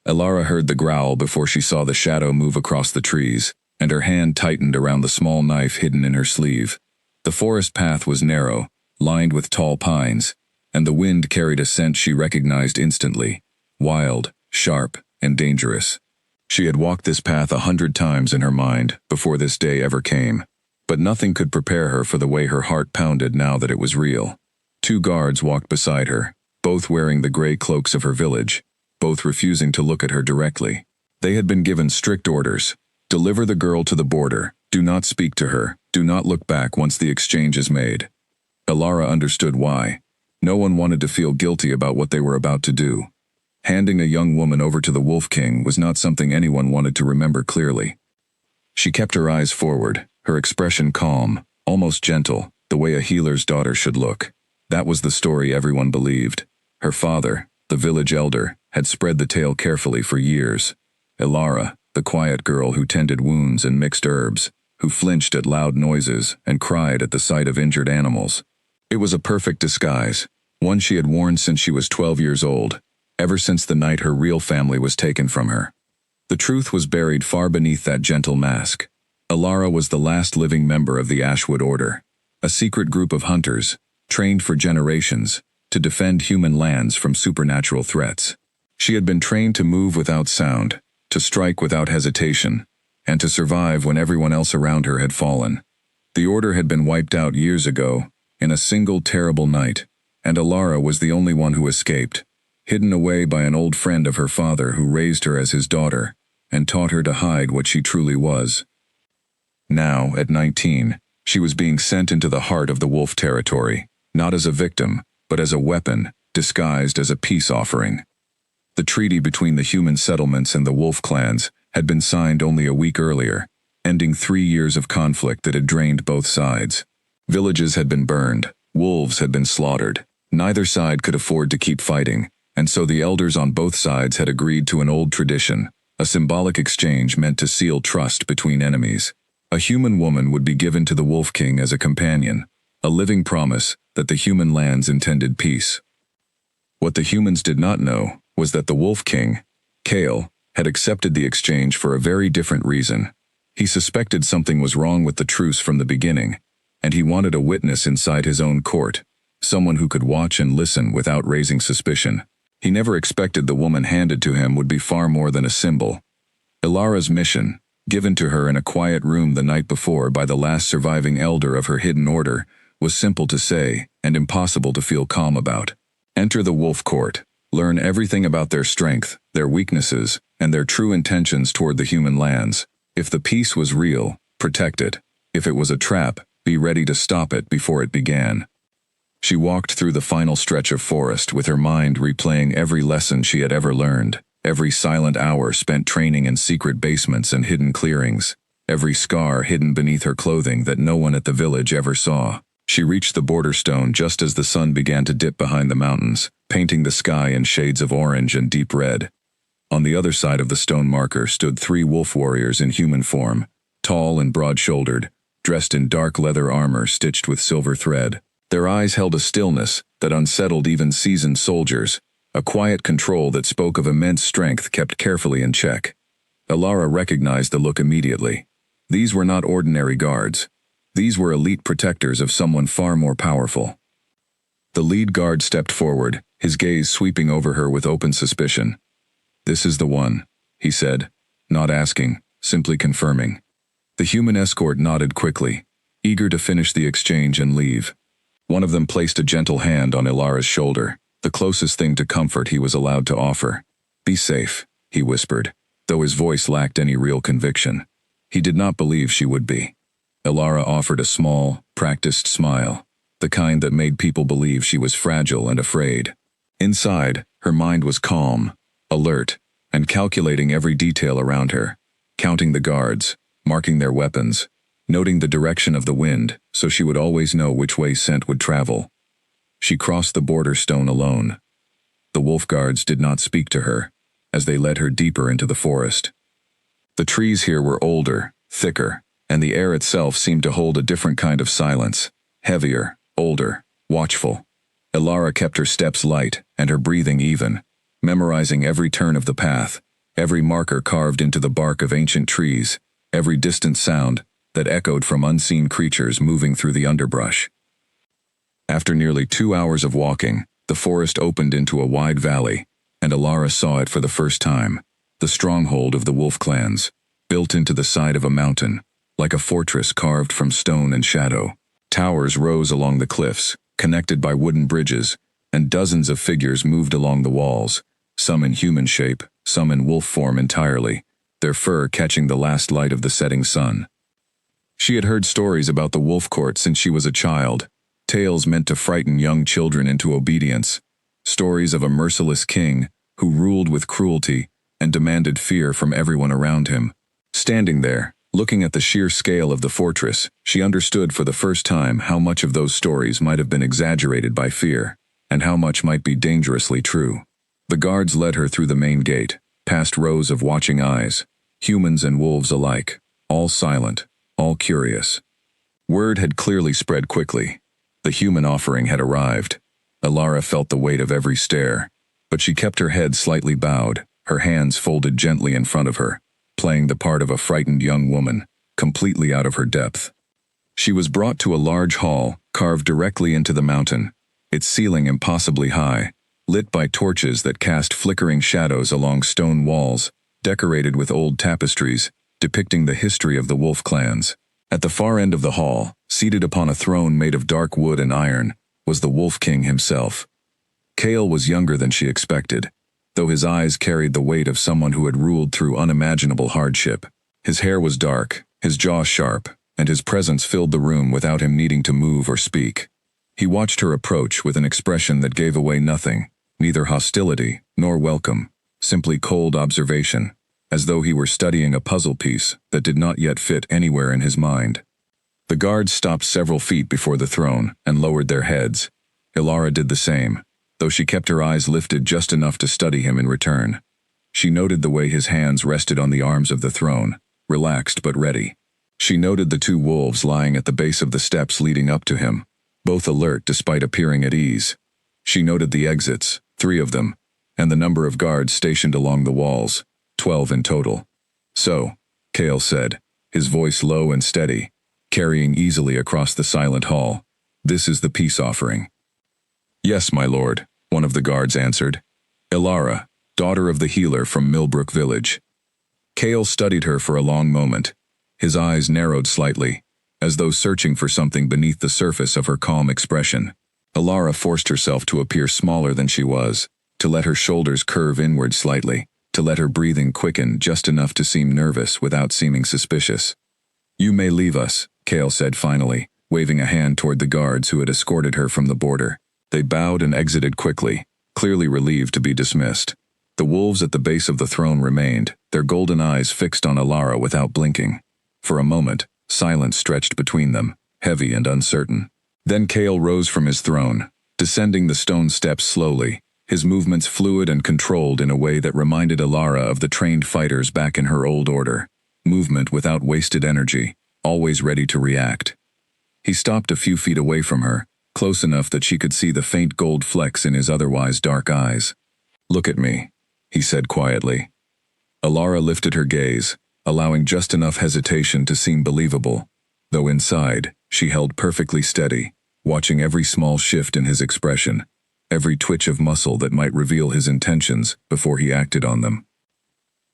Elara heard the growl before she saw the shadow move across the trees, and her hand tightened around the small knife hidden in her sleeve. The forest path was narrow, lined with tall pines, and the wind carried a scent she recognized instantly: wild, sharp, and dangerous. She had walked this path 100 times in her mind before this day ever came, but nothing could prepare her for the way her heart pounded now that it was real. 2 guards walked beside her, both wearing the gray cloaks of her village, both refusing to look at her directly. They had been given strict orders: deliver the girl to the border, do not speak to her, do not look back once the exchange is made. Elara understood why. No one wanted to feel guilty about what they were about to do. Handing a young woman over to the Wolf King was not something anyone wanted to remember clearly. She kept her eyes forward, her expression calm, almost gentle, the way a healer's daughter should look. That was the story everyone believed. Her father, the village elder, had spread the tale carefully for years. Elara, the quiet girl who tended wounds and mixed herbs, who flinched at loud noises and cried at the sight of injured animals. It was a perfect disguise, one she had worn since she was 12 years old, ever since the night her real family was taken from her. The truth was buried far beneath that gentle mask. Elara was the last living member of the Ashwood Order, a secret group of hunters, trained for generations, to defend human lands from supernatural threats. She had been trained to move without sound, to strike without hesitation, and to survive when everyone else around her had fallen. The Order had been wiped out years ago, in a single terrible night, and Elara was the only one who escaped, hidden away by an old friend of her father who raised her as his daughter, and taught her to hide what she truly was. Now, at 19, she was being sent into the heart of the wolf territory, not as a victim, but as a weapon, disguised as a peace offering. The treaty between the human settlements and the wolf clans had been signed only a week earlier, ending 3 years of conflict that had drained both sides. Villages had been burned, wolves had been slaughtered. Neither side could afford to keep fighting, and so the elders on both sides had agreed to an old tradition, a symbolic exchange meant to seal trust between enemies. A human woman would be given to the Wolf King as a companion, a living promise that the human lands intended peace. What the humans did not know was that the Wolf King, Kale, had accepted the exchange for a very different reason. He suspected something was wrong with the truce from the beginning, and he wanted a witness inside his own court, someone who could watch and listen without raising suspicion. He never expected the woman handed to him would be far more than a symbol. Elara's mission, given to her in a quiet room the night before by the last surviving elder of her hidden order, was simple to say and impossible to feel calm about. Enter the wolf court, learn everything about their strength, their weaknesses, and their true intentions toward the human lands. If the peace was real, protect it. If it was a trap, be ready to stop it before it began. She walked through the final stretch of forest with her mind replaying every lesson she had ever learned, every silent hour spent training in secret basements and hidden clearings, every scar hidden beneath her clothing that no one at the village ever saw. She reached the border stone just as the sun began to dip behind the mountains, painting the sky in shades of orange and deep red. On the other side of the stone marker stood 3 wolf warriors in human form, tall and broad-shouldered, dressed in dark leather armor stitched with silver thread. Their eyes held a stillness that unsettled even seasoned soldiers, a quiet control that spoke of immense strength kept carefully in check. Elara recognized the look immediately. These were not ordinary guards. These were elite protectors of someone far more powerful. The lead guard stepped forward, his gaze sweeping over her with open suspicion. "This is the one," he said, not asking, simply confirming. The human escort nodded quickly, eager to finish the exchange and leave. One of them placed a gentle hand on Elara's shoulder, the closest thing to comfort he was allowed to offer. "Be safe," he whispered, though his voice lacked any real conviction. He did not believe she would be. Elara offered a small, practiced smile, the kind that made people believe she was fragile and afraid. Inside, her mind was calm, alert, and calculating every detail around her, counting the guards, marking their weapons, noting the direction of the wind so she would always know which way scent would travel. She crossed the border stone alone. The wolf guards did not speak to her, as they led her deeper into the forest. The trees here were older, thicker, and the air itself seemed to hold a different kind of silence, heavier, older, watchful. Elara kept her steps light and her breathing even, memorizing every turn of the path, every marker carved into the bark of ancient trees, every distant sound that echoed from unseen creatures moving through the underbrush. After nearly 2 hours of walking, the forest opened into a wide valley, and Alara saw it for the first time, the stronghold of the wolf clans, built into the side of a mountain, like a fortress carved from stone and shadow. Towers rose along the cliffs, connected by wooden bridges, and dozens of figures moved along the walls, some in human shape, some in wolf form entirely, their fur catching the last light of the setting sun. She had heard stories about the wolf court since she was a child, tales meant to frighten young children into obedience, stories of a merciless king who ruled with cruelty and demanded fear from everyone around him. Standing there, looking at the sheer scale of the fortress, she understood for the first time how much of those stories might have been exaggerated by fear, and how much might be dangerously true. The guards led her through the main gate, past rows of watching eyes, humans and wolves alike, all silent, all curious. Word had clearly spread quickly. The human offering had arrived. Alara felt the weight of every stare, but she kept her head slightly bowed, her hands folded gently in front of her, playing the part of a frightened young woman, completely out of her depth. She was brought to a large hall, carved directly into the mountain, its ceiling impossibly high, lit by torches that cast flickering shadows along stone walls, decorated with old tapestries, depicting the history of the wolf clans. At the far end of the hall, seated upon a throne made of dark wood and iron, was the Wolf King himself. Kale was younger than she expected, though his eyes carried the weight of someone who had ruled through unimaginable hardship. His hair was dark, his jaw sharp, and his presence filled the room without him needing to move or speak. He watched her approach with an expression that gave away nothing, neither hostility nor welcome, simply cold observation, as though he were studying a puzzle piece that did not yet fit anywhere in his mind. The guards stopped several feet before the throne and lowered their heads. Alara did the same, though she kept her eyes lifted just enough to study him in return. She noted the way his hands rested on the arms of the throne, relaxed but ready. She noted the two wolves lying at the base of the steps leading up to him, both alert despite appearing at ease. She noted the exits, 3 of them, and the number of guards stationed along the walls, 12 in total. "So," Kale said, his voice low and steady, carrying easily across the silent hall, "this is the peace offering." "Yes, my lord," one of the guards answered. "Alara, daughter of the healer from Millbrook Village." Kale studied her for a long moment. His eyes narrowed slightly, as though searching for something beneath the surface of her calm expression. Alara forced herself to appear smaller than she was, to let her shoulders curve inward slightly, to let her breathing quicken just enough to seem nervous without seeming suspicious. "You may leave us," Kale said finally, waving a hand toward the guards who had escorted her from the border. They bowed and exited quickly, clearly relieved to be dismissed. The wolves at the base of the throne remained, their golden eyes fixed on Alara without blinking. For a moment, silence stretched between them, heavy and uncertain. Then Kale rose from his throne, descending the stone steps slowly, his movements fluid and controlled in a way that reminded Alara of the trained fighters back in her old order, movement without wasted energy, always ready to react. He stopped a few feet away from her, close enough that she could see the faint gold flecks in his otherwise dark eyes. "Look at me," he said quietly. Alara lifted her gaze, allowing just enough hesitation to seem believable, though inside, she held perfectly steady, watching every small shift in his expression, every twitch of muscle that might reveal his intentions before he acted on them.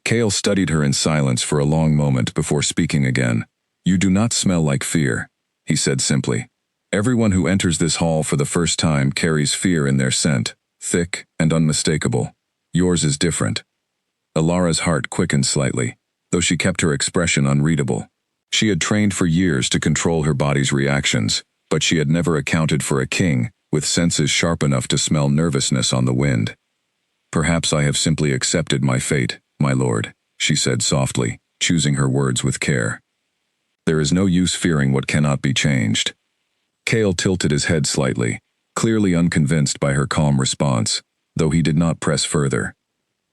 Kale studied her in silence for a long moment before speaking again. "You do not smell like fear," he said simply. "Everyone who enters this hall for the first time carries fear in their scent, thick and unmistakable. Yours is different." Alara's heart quickened slightly, though she kept her expression unreadable. She had trained for years to control her body's reactions, but she had never accounted for a king with senses sharp enough to smell nervousness on the wind. "Perhaps I have simply accepted my fate, my lord," she said softly, choosing her words with care. "There is no use fearing what cannot be changed." Kale tilted his head slightly, clearly unconvinced by her calm response, though he did not press further.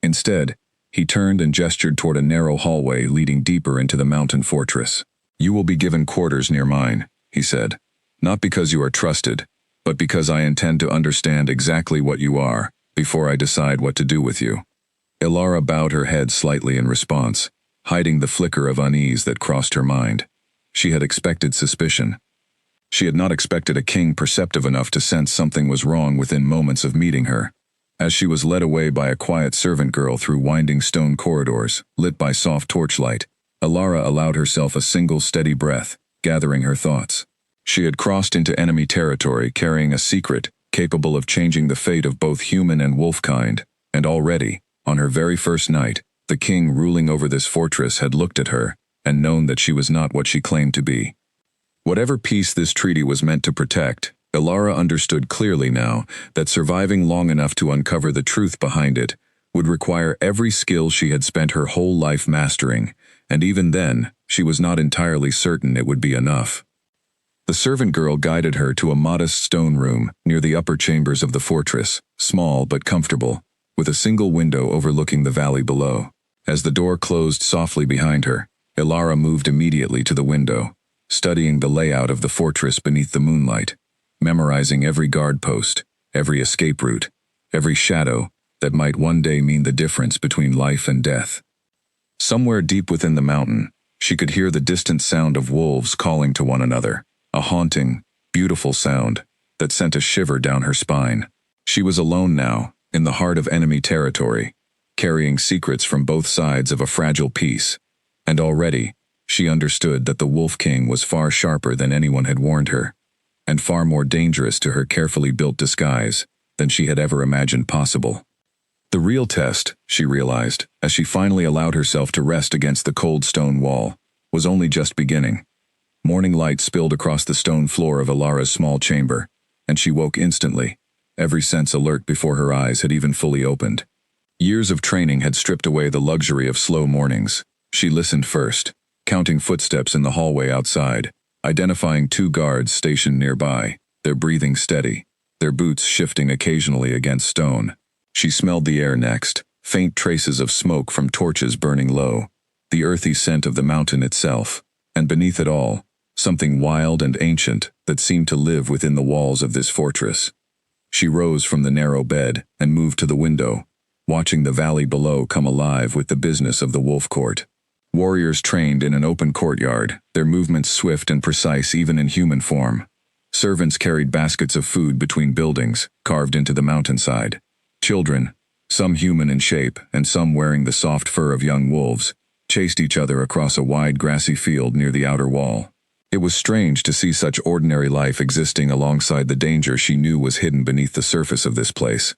Instead, he turned and gestured toward a narrow hallway leading deeper into the mountain fortress. "You will be given quarters near mine," he said. "Not because you are trusted, but because I intend to understand exactly what you are before I decide what to do with you." Ilara bowed her head slightly in response, hiding the flicker of unease that crossed her mind. She had expected suspicion. She had not expected a king perceptive enough to sense something was wrong within moments of meeting her. As she was led away by a quiet servant girl through winding stone corridors, lit by soft torchlight, Ilara allowed herself a single steady breath, gathering her thoughts. She had crossed into enemy territory carrying a secret capable of changing the fate of both human and wolf kind, and already, on her very first night, the king ruling over this fortress had looked at her and known that she was not what she claimed to be. Whatever peace this treaty was meant to protect, Ilara understood clearly now that surviving long enough to uncover the truth behind it would require every skill she had spent her whole life mastering, and even then, she was not entirely certain it would be enough. The servant girl guided her to a modest stone room near the upper chambers of the fortress, small but comfortable, with a single window overlooking the valley below. As the door closed softly behind her, Ilara moved immediately to the window, studying the layout of the fortress beneath the moonlight, memorizing every guard post, every escape route, every shadow that might one day mean the difference between life and death. Somewhere deep within the mountain, she could hear the distant sound of wolves calling to one another, a haunting, beautiful sound that sent a shiver down her spine. She was alone now, in the heart of enemy territory, carrying secrets from both sides of a fragile peace, and already, she understood that the Wolf King was far sharper than anyone had warned her, and far more dangerous to her carefully built disguise than she had ever imagined possible. The real test, she realized, as she finally allowed herself to rest against the cold stone wall, was only just beginning. Morning light spilled across the stone floor of Ilara's small chamber, and she woke instantly, every sense alert before her eyes had even fully opened. Years of training had stripped away the luxury of slow mornings. She listened first, counting footsteps in the hallway outside, identifying 2 guards stationed nearby, their breathing steady, their boots shifting occasionally against stone. She smelled the air next, faint traces of smoke from torches burning low, the earthy scent of the mountain itself, and beneath it all, something wild and ancient that seemed to live within the walls of this fortress. She rose from the narrow bed and moved to the window, watching the valley below come alive with the business of the wolf court. Warriors trained in an open courtyard, their movements swift and precise even in human form. Servants carried baskets of food between buildings, carved into the mountainside. Children, some human in shape and some wearing the soft fur of young wolves, chased each other across a wide grassy field near the outer wall. It was strange to see such ordinary life existing alongside the danger she knew was hidden beneath the surface of this place.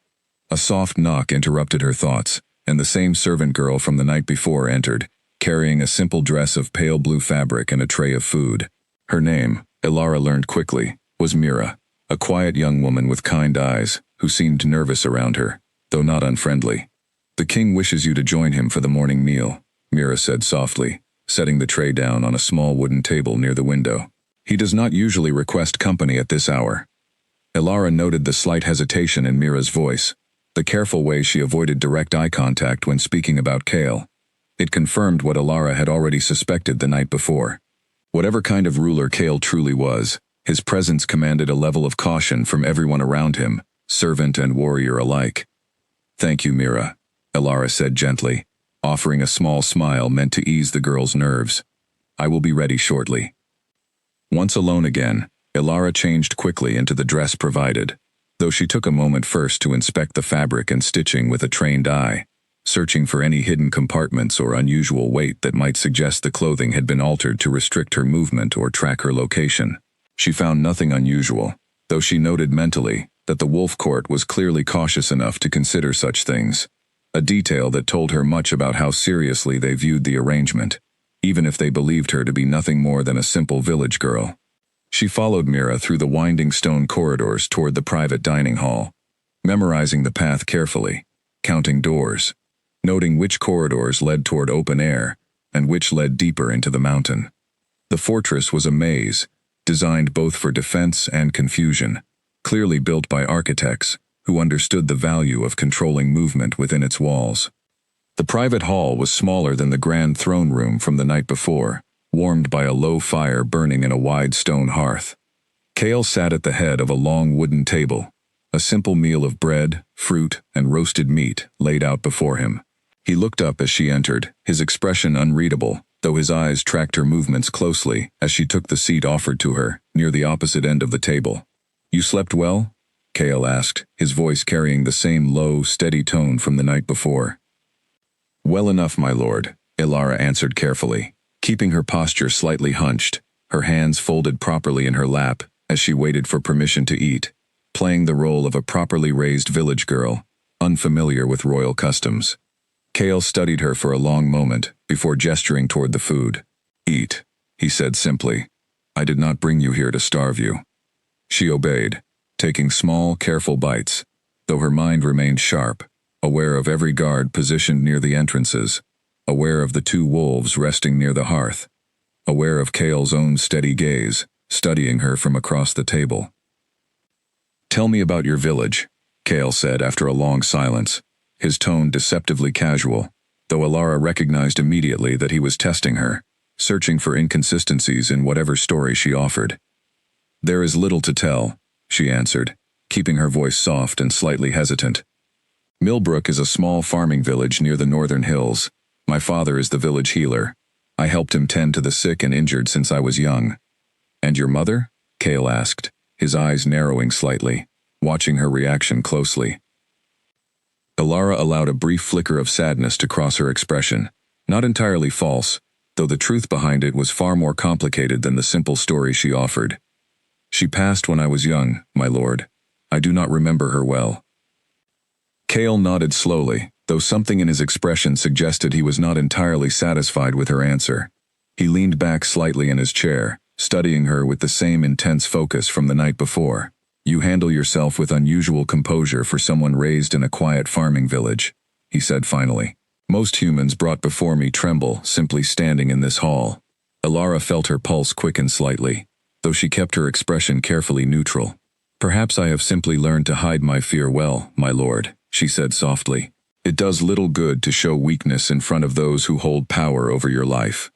A soft knock interrupted her thoughts, and the same servant girl from the night before entered, carrying a simple dress of pale blue fabric and a tray of food. Her name, Ilara learned quickly, was Mira, a quiet young woman with kind eyes, who seemed nervous around her, though not unfriendly. "The king wishes you to join him for the morning meal," Mira said softly, setting the tray down on a small wooden table near the window. "He does not usually request company at this hour." Ilara noted the slight hesitation in Mira's voice, the careful way she avoided direct eye contact when speaking about Kale. It confirmed what Ilara had already suspected the night before. Whatever kind of ruler Kale truly was, his presence commanded a level of caution from everyone around him, servant and warrior alike. "Thank you, Mira," Ilara said gently, offering a small smile meant to ease the girl's nerves. "I will be ready shortly." Once alone again, Ilara changed quickly into the dress provided, though she took a moment first to inspect the fabric and stitching with a trained eye, searching for any hidden compartments or unusual weight that might suggest the clothing had been altered to restrict her movement or track her location. She found nothing unusual, though she noted mentally that the wolf court was clearly cautious enough to consider such things, a detail that told her much about how seriously they viewed the arrangement, even if they believed her to be nothing more than a simple village girl. She followed Mira through the winding stone corridors toward the private dining hall, memorizing the path carefully, counting doors, noting which corridors led toward open air and which led deeper into the mountain. The fortress was a maze, designed both for defense and confusion, clearly built by architects who understood the value of controlling movement within its walls. The private hall was smaller than the grand throne room from the night before, warmed by a low fire burning in a wide stone hearth. Kale sat at the head of a long wooden table, a simple meal of bread, fruit, and roasted meat laid out before him. He looked up as she entered, his expression unreadable, though his eyes tracked her movements closely as she took the seat offered to her, near the opposite end of the table. "You slept well?" Kale asked, his voice carrying the same low, steady tone from the night before. "Well enough, my lord," Ilara answered carefully, keeping her posture slightly hunched, her hands folded properly in her lap as she waited for permission to eat, playing the role of a properly raised village girl, unfamiliar with royal customs. Kale studied her for a long moment before gesturing toward the food. "Eat," he said simply. "I did not bring you here to starve you." She obeyed, taking small, careful bites, though her mind remained sharp, aware of every guard positioned near the entrances, aware of the two wolves resting near the hearth, aware of Kale's own steady gaze, studying her from across the table. "Tell me about your village," Kale said after a long silence, his tone deceptively casual, though Ilara recognized immediately that he was testing her, searching for inconsistencies in whatever story she offered. "There is little to tell," she answered, keeping her voice soft and slightly hesitant. "Millbrook is a small farming village near the northern hills. My father is the village healer. I helped him tend to the sick and injured since I was young." "And your mother?" Kale asked, his eyes narrowing slightly, watching her reaction closely. Ilara allowed a brief flicker of sadness to cross her expression, not entirely false, though the truth behind it was far more complicated than the simple story she offered. "She passed when I was young, my lord. I do not remember her well." Kale nodded slowly, though something in his expression suggested he was not entirely satisfied with her answer. He leaned back slightly in his chair, studying her with the same intense focus from the night before. "You handle yourself with unusual composure for someone raised in a quiet farming village," he said finally. "Most humans brought before me tremble simply standing in this hall." Ilara felt her pulse quicken slightly, though she kept her expression carefully neutral. "Perhaps I have simply learned to hide my fear well, my lord," she said softly. "It does little good to show weakness in front of those who hold power over your life."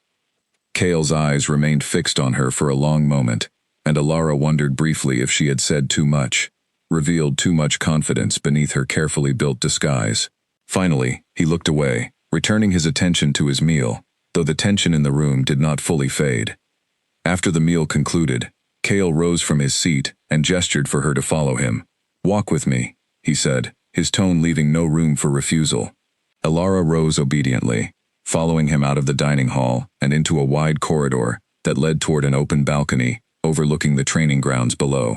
Kale's eyes remained fixed on her for a long moment, and Ilara wondered briefly if she had said too much, revealed too much confidence beneath her carefully built disguise. Finally, he looked away, returning his attention to his meal, though the tension in the room did not fully fade. After the meal concluded, Kale rose from his seat and gestured for her to follow him. "Walk with me," he said, his tone leaving no room for refusal. Ilara rose obediently, following him out of the dining hall and into a wide corridor that led toward an open balcony overlooking the training grounds below.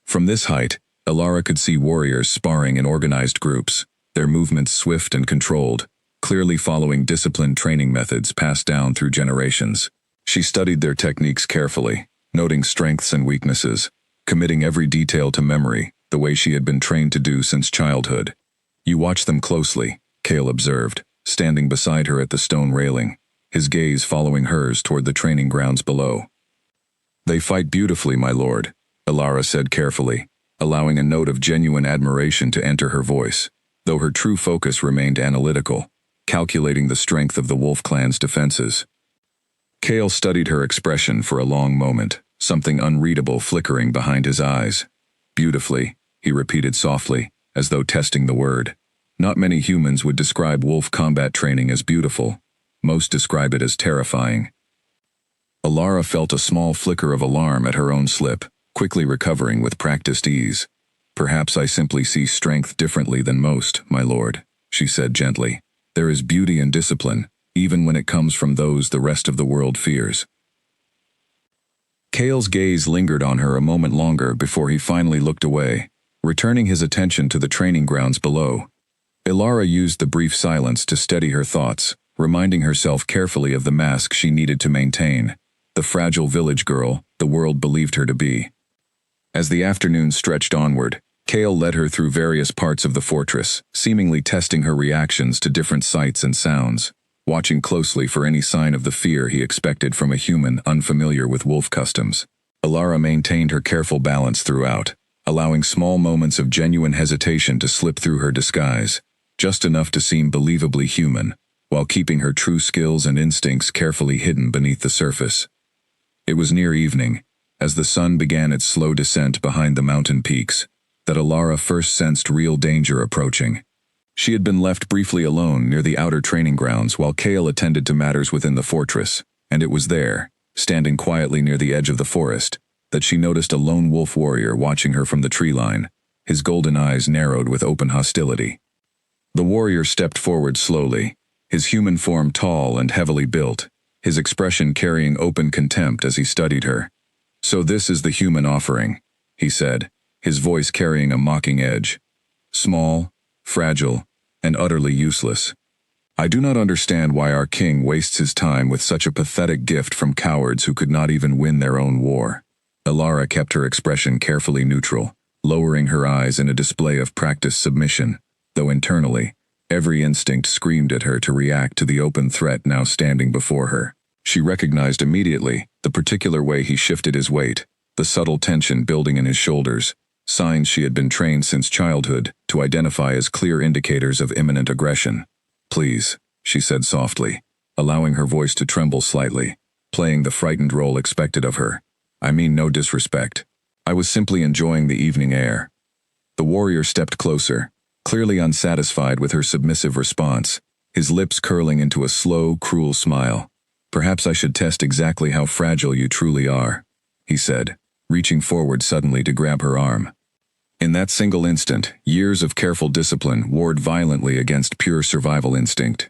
From this height, Ilara could see warriors sparring in organized groups, their movements swift and controlled, clearly following disciplined training methods passed down through generations. She studied their techniques carefully, noting strengths and weaknesses, committing every detail to memory, the way she had been trained to do since childhood. "You watch them closely," Kale observed, standing beside her at the stone railing, his gaze following hers toward the training grounds below. "They fight beautifully, my lord," Ilara said carefully, allowing a note of genuine admiration to enter her voice, though her true focus remained analytical, calculating the strength of the Wolf Clan's defenses. Kale studied her expression for a long moment, something unreadable flickering behind his eyes. "Beautifully," he repeated softly, as though testing the word. Not many humans would describe wolf combat training as beautiful. Most describe it as terrifying. Ilara felt a small flicker of alarm at her own slip, quickly recovering with practiced ease. "Perhaps I simply see strength differently than most, my lord," she said gently. "There is beauty in discipline, even when it comes from those the rest of the world fears." Kale's gaze lingered on her a moment longer before he finally looked away, returning his attention to the training grounds below. Ilara used the brief silence to steady her thoughts, reminding herself carefully of the mask she needed to maintain, the fragile village girl the world believed her to be. As the afternoon stretched onward, Kale led her through various parts of the fortress, seemingly testing her reactions to different sights and sounds, watching closely for any sign of the fear he expected from a human unfamiliar with wolf customs. Ilara maintained her careful balance throughout, allowing small moments of genuine hesitation to slip through her disguise, just enough to seem believably human, while keeping her true skills and instincts carefully hidden beneath the surface. It was near evening, as the sun began its slow descent behind the mountain peaks, that Ilara first sensed real danger approaching. She had been left briefly alone near the outer training grounds while Kale attended to matters within the fortress, and it was there, standing quietly near the edge of the forest, that she noticed a lone wolf warrior watching her from the tree line, his golden eyes narrowed with open hostility. The warrior stepped forward slowly, his human form tall and heavily built, his expression carrying open contempt as he studied her. "So this is the human offering," he said, his voice carrying a mocking edge. "Small, fragile, and utterly useless. I do not understand why our king wastes his time with such a pathetic gift from cowards who could not even win their own war." Elara kept her expression carefully neutral, lowering her eyes in a display of practiced submission, though internally, every instinct screamed at her to react to the open threat now standing before her. She recognized immediately the particular way he shifted his weight, the subtle tension building in his shoulders, signs she had been trained since childhood to identify as clear indicators of imminent aggression. "Please," she said softly, allowing her voice to tremble slightly, playing the frightened role expected of her. "I mean no disrespect. I was simply enjoying the evening air." The warrior stepped closer, clearly unsatisfied with her submissive response, his lips curling into a slow, cruel smile. "Perhaps I should test exactly how fragile you truly are," he said, reaching forward suddenly to grab her arm. In that single instant, years of careful discipline warred violently against pure survival instinct.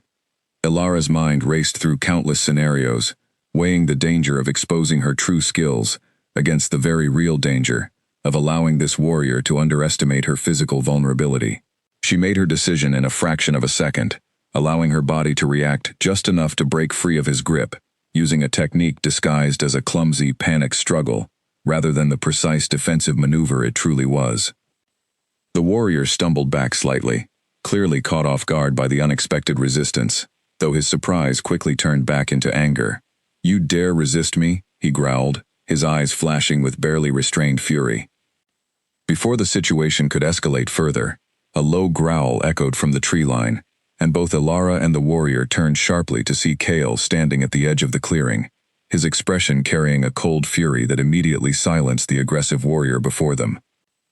Elara's mind raced through countless scenarios, weighing the danger of exposing her true skills against the very real danger of allowing this warrior to underestimate her physical vulnerability. She made her decision in a fraction of a second, allowing her body to react just enough to break free of his grip, using a technique disguised as a clumsy, panicked struggle, rather than the precise defensive maneuver it truly was. The warrior stumbled back slightly, clearly caught off guard by the unexpected resistance, though his surprise quickly turned back into anger. "You dare resist me?" he growled, his eyes flashing with barely restrained fury. Before the situation could escalate further, a low growl echoed from the tree line, and both Elara and the warrior turned sharply to see Kale standing at the edge of the clearing, his expression carrying a cold fury that immediately silenced the aggressive warrior before them.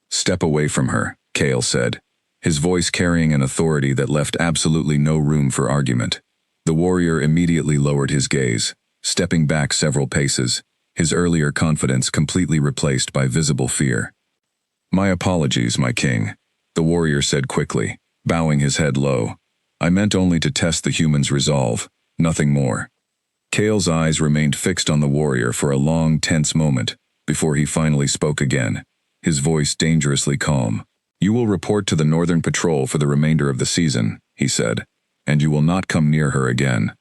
"Step away from her," Kale said, his voice carrying an authority that left absolutely no room for argument. The warrior immediately lowered his gaze, stepping back several paces, his earlier confidence completely replaced by visible fear. "My apologies, my king," the warrior said quickly, bowing his head low. "I meant only to test the human's resolve, nothing more." Kale's eyes remained fixed on the warrior for a long, tense moment, before he finally spoke again, his voice dangerously calm. "You will report to the Northern Patrol for the remainder of the season," he said, "and you will not come near her again."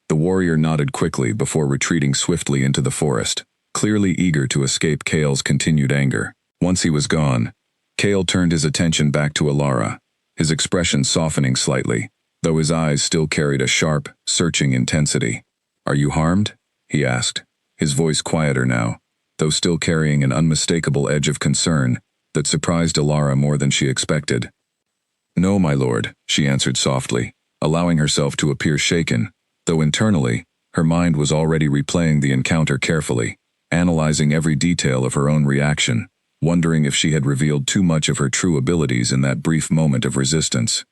The warrior nodded quickly before retreating swiftly into the forest, clearly eager to escape Kale's continued anger. Once he was gone, Kale turned his attention back to Elara, his expression softening slightly, though his eyes still carried a sharp, searching intensity. "Are you harmed?" he asked, his voice quieter now, though still carrying an unmistakable edge of concern that surprised Elara more than she expected. "No, my lord," she answered softly, allowing herself to appear shaken, though internally, her mind was already replaying the encounter carefully, analyzing every detail of her own reaction, wondering if she had revealed too much of her true abilities in that brief moment of resistance.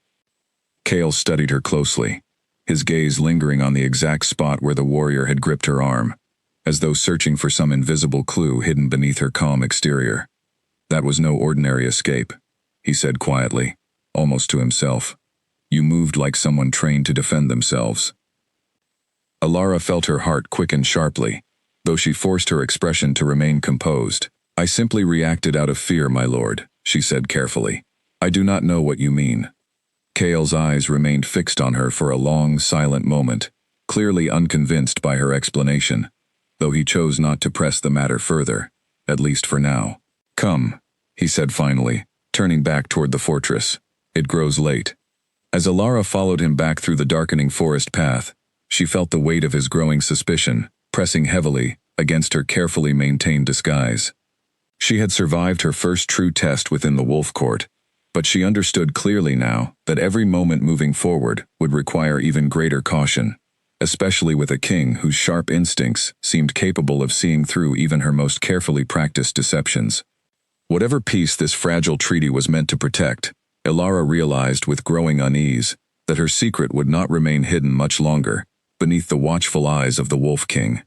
Kale studied her closely, his gaze lingering on the exact spot where the warrior had gripped her arm, as though searching for some invisible clue hidden beneath her calm exterior. "That was no ordinary escape," he said quietly, almost to himself. "You moved like someone trained to defend themselves." Elara felt her heart quicken sharply, though she forced her expression to remain composed. "I simply reacted out of fear, my lord," she said carefully. "I do not know what you mean." Kale's eyes remained fixed on her for a long, silent moment, clearly unconvinced by her explanation, though he chose not to press the matter further, at least for now. "Come," he said finally, turning back toward the fortress. "It grows late." As Elara followed him back through the darkening forest path, she felt the weight of his growing suspicion, pressing heavily against her carefully maintained disguise. She had survived her first true test within the wolf court, but she understood clearly now that every moment moving forward would require even greater caution, especially with a king whose sharp instincts seemed capable of seeing through even her most carefully practiced deceptions. Whatever peace this fragile treaty was meant to protect, Ilara realized with growing unease that her secret would not remain hidden much longer beneath the watchful eyes of the Wolf King.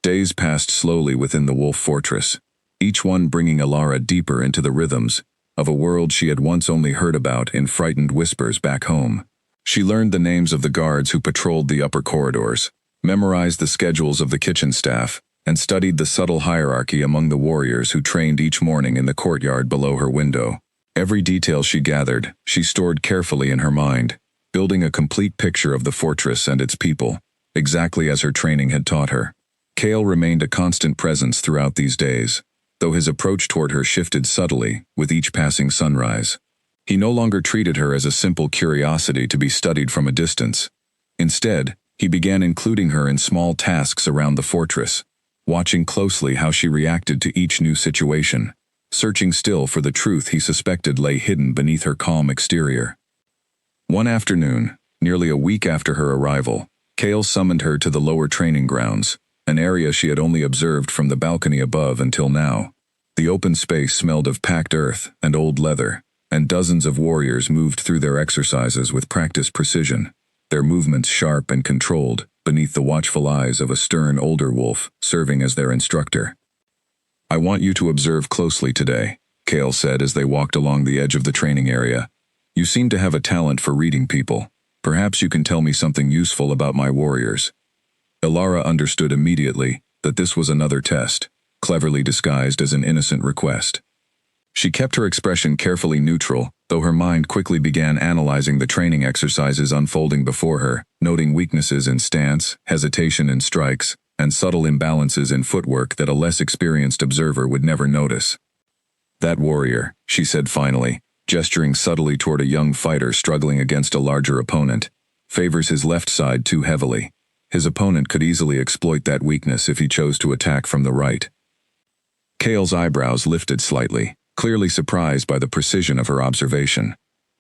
Days passed slowly within the Wolf Fortress, each one bringing Ilara deeper into the rhythms of a world she had once only heard about in frightened whispers back home. She learned the names of the guards who patrolled the upper corridors, memorized the schedules of the kitchen staff, and studied the subtle hierarchy among the warriors who trained each morning in the courtyard below her window. Every detail she gathered, she stored carefully in her mind, building a complete picture of the fortress and its people, exactly as her training had taught her. Kale remained a constant presence throughout these days, though his approach toward her shifted subtly with each passing sunrise. He no longer treated her as a simple curiosity to be studied from a distance. Instead, he began including her in small tasks around the fortress, watching closely how she reacted to each new situation, searching still for the truth he suspected lay hidden beneath her calm exterior. One afternoon, nearly a week after her arrival, Kale summoned her to the lower training grounds, an area she had only observed from the balcony above until now. The open space smelled of packed earth and old leather, and dozens of warriors moved through their exercises with practiced precision, their movements sharp and controlled beneath the watchful eyes of a stern older wolf serving as their instructor. "I want you to observe closely today," Kale said as they walked along the edge of the training area. "You seem to have a talent for reading people. Perhaps you can tell me something useful about my warriors." Ilara understood immediately that this was another test, cleverly disguised as an innocent request. She kept her expression carefully neutral, though her mind quickly began analyzing the training exercises unfolding before her, noting weaknesses in stance, hesitation in strikes, and subtle imbalances in footwork that a less experienced observer would never notice. "That warrior," she said finally, gesturing subtly toward a young fighter struggling against a larger opponent, "favors his left side too heavily. His opponent could easily exploit that weakness if he chose to attack from the right." Kale's eyebrows lifted slightly, clearly surprised by the precision of her observation.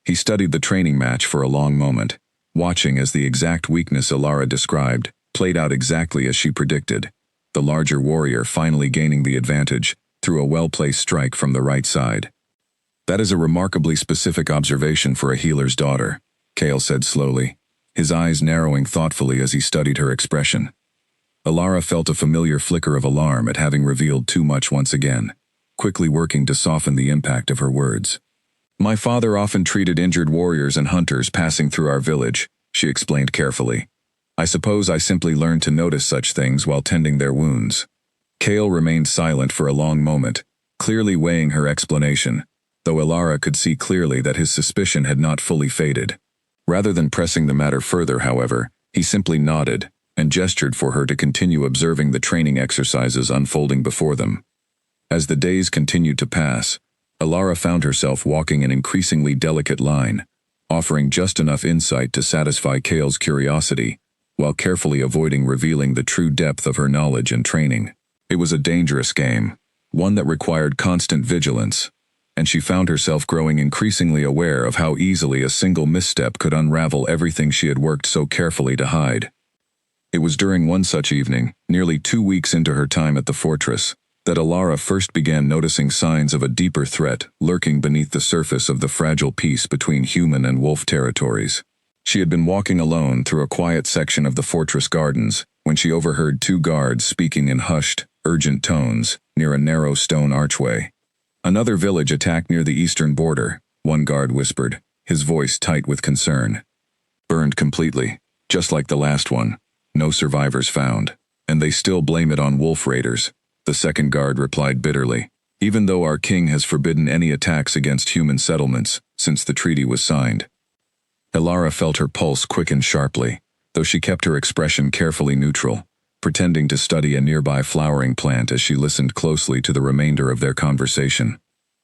He studied the training match for a long moment, watching as the exact weakness Ilara described played out exactly as she predicted, the larger warrior finally gaining the advantage through a well-placed strike from the right side. "That is a remarkably specific observation for a healer's daughter," Kale said slowly, his eyes narrowing thoughtfully as he studied her expression. Ilara felt a familiar flicker of alarm at having revealed too much once again, quickly working to soften the impact of her words. "My father often treated injured warriors and hunters passing through our village," she explained carefully. "I suppose I simply learned to notice such things while tending their wounds." Kale remained silent for a long moment, clearly weighing her explanation, though Ilara could see clearly that his suspicion had not fully faded. Rather than pressing the matter further, however, he simply nodded and gestured for her to continue observing the training exercises unfolding before them. As the days continued to pass, Ilara found herself walking an increasingly delicate line, offering just enough insight to satisfy Kale's curiosity, while carefully avoiding revealing the true depth of her knowledge and training. It was a dangerous game, one that required constant vigilance, and she found herself growing increasingly aware of how easily a single misstep could unravel everything she had worked so carefully to hide. It was during one such evening, nearly 2 weeks into her time at the fortress, that Ilara first began noticing signs of a deeper threat lurking beneath the surface of the fragile peace between human and wolf territories. She had been walking alone through a quiet section of the fortress gardens when she overheard 2 guards speaking in hushed, urgent tones near a narrow stone archway. "Another village attacked near the eastern border," one guard whispered, his voice tight with concern. "Burned completely, just like the last one. No survivors found. And they still blame it on wolf raiders," the second guard replied bitterly, "even though our king has forbidden any attacks against human settlements since the treaty was signed." Ilara felt her pulse quicken sharply, though she kept her expression carefully neutral, pretending to study a nearby flowering plant as she listened closely to the remainder of their conversation.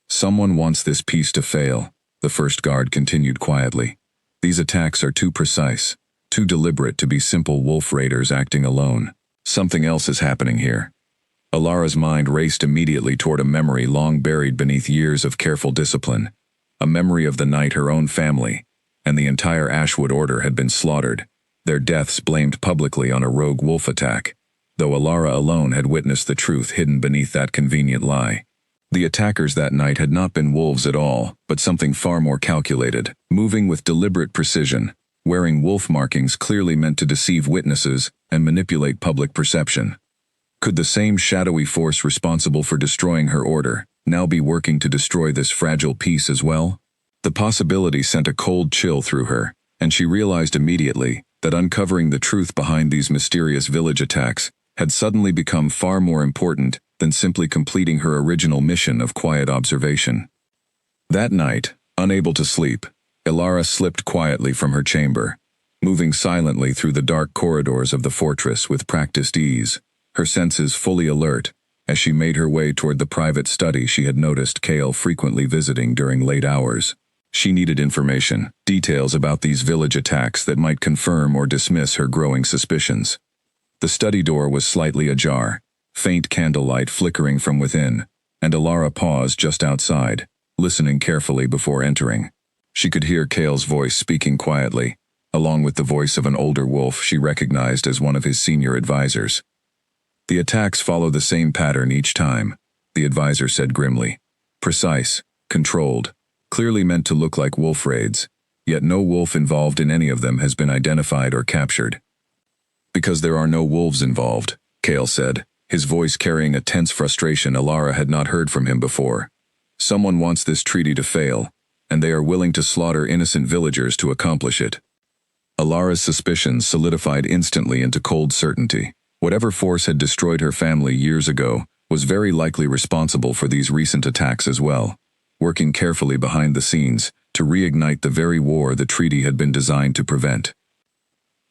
"Someone wants this peace to fail," the first guard continued quietly. "These attacks are too precise, too deliberate to be simple wolf raiders acting alone. Something else is happening here." Ilara's mind raced immediately toward a memory long buried beneath years of careful discipline, a memory of the night her own family and the entire Ashwood Order had been slaughtered, their deaths blamed publicly on a rogue wolf attack, though Ilara alone had witnessed the truth hidden beneath that convenient lie. The attackers that night had not been wolves at all, but something far more calculated, moving with deliberate precision, wearing wolf markings clearly meant to deceive witnesses and manipulate public perception. Could the same shadowy force responsible for destroying her order now be working to destroy this fragile peace as well? The possibility sent a cold chill through her, and she realized immediately that uncovering the truth behind these mysterious village attacks had suddenly become far more important than simply completing her original mission of quiet observation. That night, unable to sleep, Ilara slipped quietly from her chamber, moving silently through the dark corridors of the fortress with practiced ease, her senses fully alert, as she made her way toward the private study she had noticed Kale frequently visiting during late hours. She needed information, details about these village attacks that might confirm or dismiss her growing suspicions. The study door was slightly ajar, faint candlelight flickering from within, and Ilara paused just outside, listening carefully before entering. She could hear Kale's voice speaking quietly, along with the voice of an older wolf she recognized as one of his senior advisors. The attacks follow the same pattern each time, the advisor said grimly. Precise, controlled, clearly meant to look like wolf raids, yet no wolf involved in any of them has been identified or captured. Because there are no wolves involved, Kale said, his voice carrying a tense frustration Ilara had not heard from him before. Someone wants this treaty to fail, and they are willing to slaughter innocent villagers to accomplish it. Ilara's suspicions solidified instantly into cold certainty. Whatever force had destroyed her family years ago was very likely responsible for these recent attacks as well, working carefully behind the scenes to reignite the very war the treaty had been designed to prevent.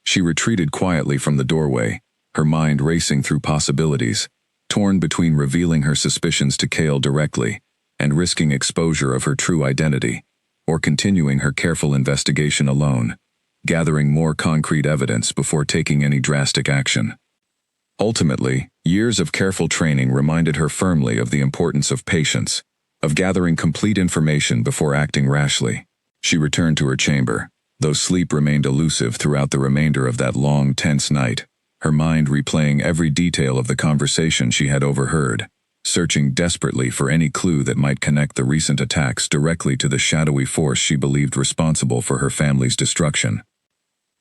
She retreated quietly from the doorway, her mind racing through possibilities, torn between revealing her suspicions to Kale directly and risking exposure of her true identity, or continuing her careful investigation alone, gathering more concrete evidence before taking any drastic action. Ultimately, years of careful training reminded her firmly of the importance of patience, of gathering complete information before acting rashly. She returned to her chamber, though sleep remained elusive throughout the remainder of that long, tense night, her mind replaying every detail of the conversation she had overheard, searching desperately for any clue that might connect the recent attacks directly to the shadowy force she believed responsible for her family's destruction.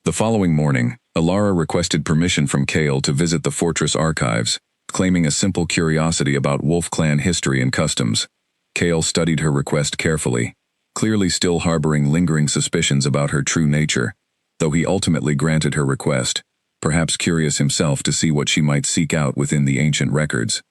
The following morning, Ilara requested permission from Kale to visit the fortress archives, claiming a simple curiosity about Wolf Clan history and customs. Kale studied her request carefully, clearly still harboring lingering suspicions about her true nature, though he ultimately granted her request, perhaps curious himself to see what she might seek out within the ancient records.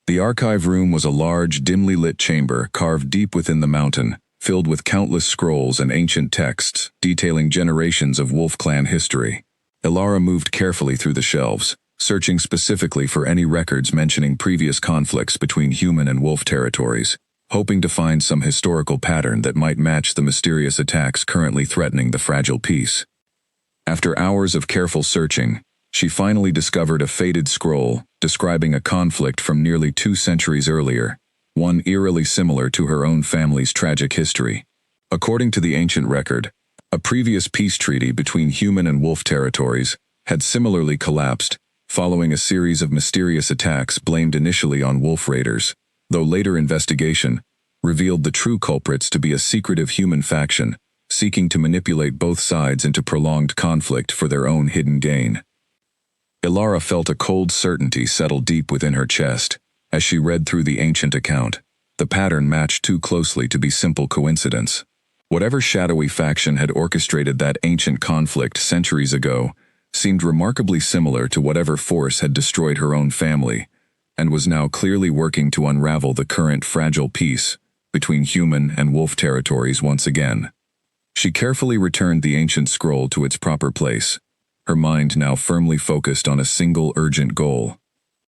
The archive room was a large, dimly lit chamber carved deep within the mountain, filled with countless scrolls and ancient texts detailing generations of Wolf Clan history. Ilara moved carefully through the shelves, searching specifically for any records mentioning previous conflicts between human and wolf territories, hoping to find some historical pattern that might match the mysterious attacks currently threatening the fragile peace. After hours of careful searching, she finally discovered a faded scroll describing a conflict from nearly 2 centuries earlier, one eerily similar to her own family's tragic history. According to the ancient record, a previous peace treaty between human and wolf territories had similarly collapsed, following a series of mysterious attacks blamed initially on wolf raiders, though later investigation revealed the true culprits to be a secretive human faction seeking to manipulate both sides into prolonged conflict for their own hidden gain. Ilara felt a cold certainty settle deep within her chest as she read through the ancient account. The pattern matched too closely to be simple coincidence. Whatever shadowy faction had orchestrated that ancient conflict centuries ago seemed remarkably similar to whatever force had destroyed her own family, and was now clearly working to unravel the current fragile peace between human and wolf territories once again. She carefully returned the ancient scroll to its proper place, her mind now firmly focused on a single urgent goal.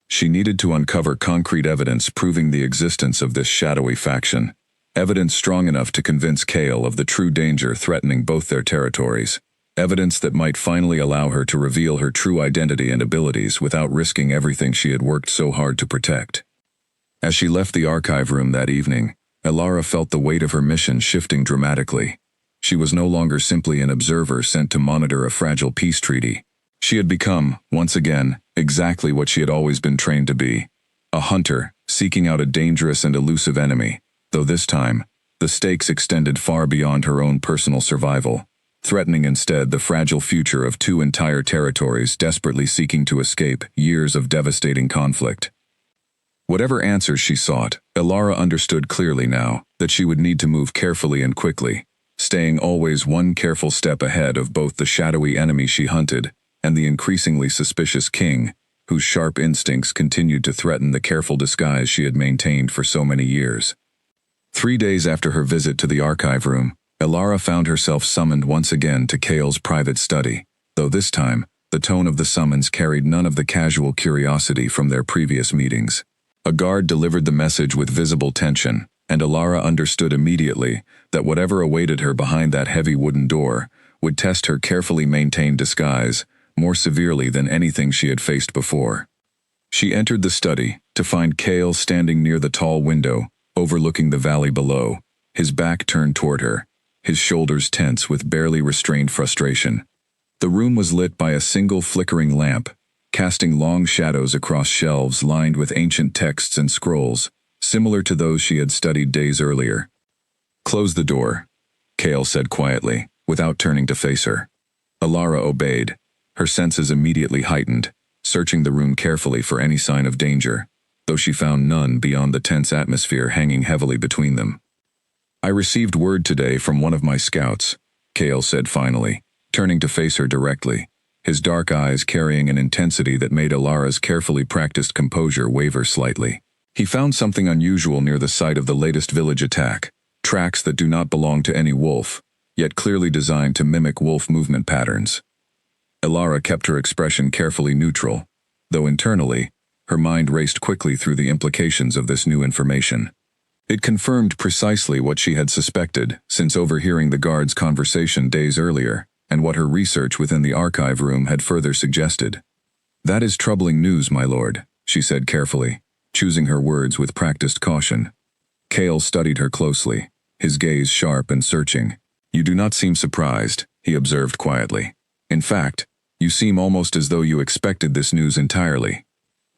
She needed to uncover concrete evidence proving the existence of this shadowy faction, evidence strong enough to convince Kale of the true danger threatening both their territories, evidence that might finally allow her to reveal her true identity and abilities without risking everything she had worked so hard to protect. As she left the archive room that evening, Ilara felt the weight of her mission shifting dramatically. She was no longer simply an observer sent to monitor a fragile peace treaty. She had become, once again, exactly what she had always been trained to be: a hunter, seeking out a dangerous and elusive enemy, though this time, the stakes extended far beyond her own personal survival, threatening instead the fragile future of two entire territories desperately seeking to escape years of devastating conflict. Whatever answers she sought, Elara understood clearly now that she would need to move carefully and quickly, staying always one careful step ahead of both the shadowy enemy she hunted and the increasingly suspicious king, whose sharp instincts continued to threaten the careful disguise she had maintained for so many years. 3 days after her visit to the archive room, Elara found herself summoned once again to Kael's private study, though this time, the tone of the summons carried none of the casual curiosity from their previous meetings. A guard delivered the message with visible tension, and Elara understood immediately that whatever awaited her behind that heavy wooden door would test her carefully maintained disguise more severely than anything she had faced before. She entered the study to find Kael standing near the tall window, overlooking the valley below, his back turned toward her, his shoulders tense with barely restrained frustration. The room was lit by a single flickering lamp, casting long shadows across shelves lined with ancient texts and scrolls, similar to those she had studied days earlier. "Close the door," Kael said quietly, without turning to face her. Elara obeyed, her senses immediately heightened, searching the room carefully for any sign of danger, though she found none beyond the tense atmosphere hanging heavily between them. "I received word today from one of my scouts," Kael said finally, turning to face her directly, his dark eyes carrying an intensity that made Elara's carefully practiced composure waver slightly. "He found something unusual near the site of the latest village attack, tracks that do not belong to any wolf, yet clearly designed to mimic wolf movement patterns." Elara kept her expression carefully neutral, though internally, her mind raced quickly through the implications of this new information. It confirmed precisely what she had suspected since overhearing the guard's conversation days earlier, and what her research within the archive room had further suggested. "That is troubling news, my lord," she said carefully, choosing her words with practiced caution. Kael studied her closely, his gaze sharp and searching. "You do not seem surprised," he observed quietly. "In fact, you seem almost as though you expected this news entirely."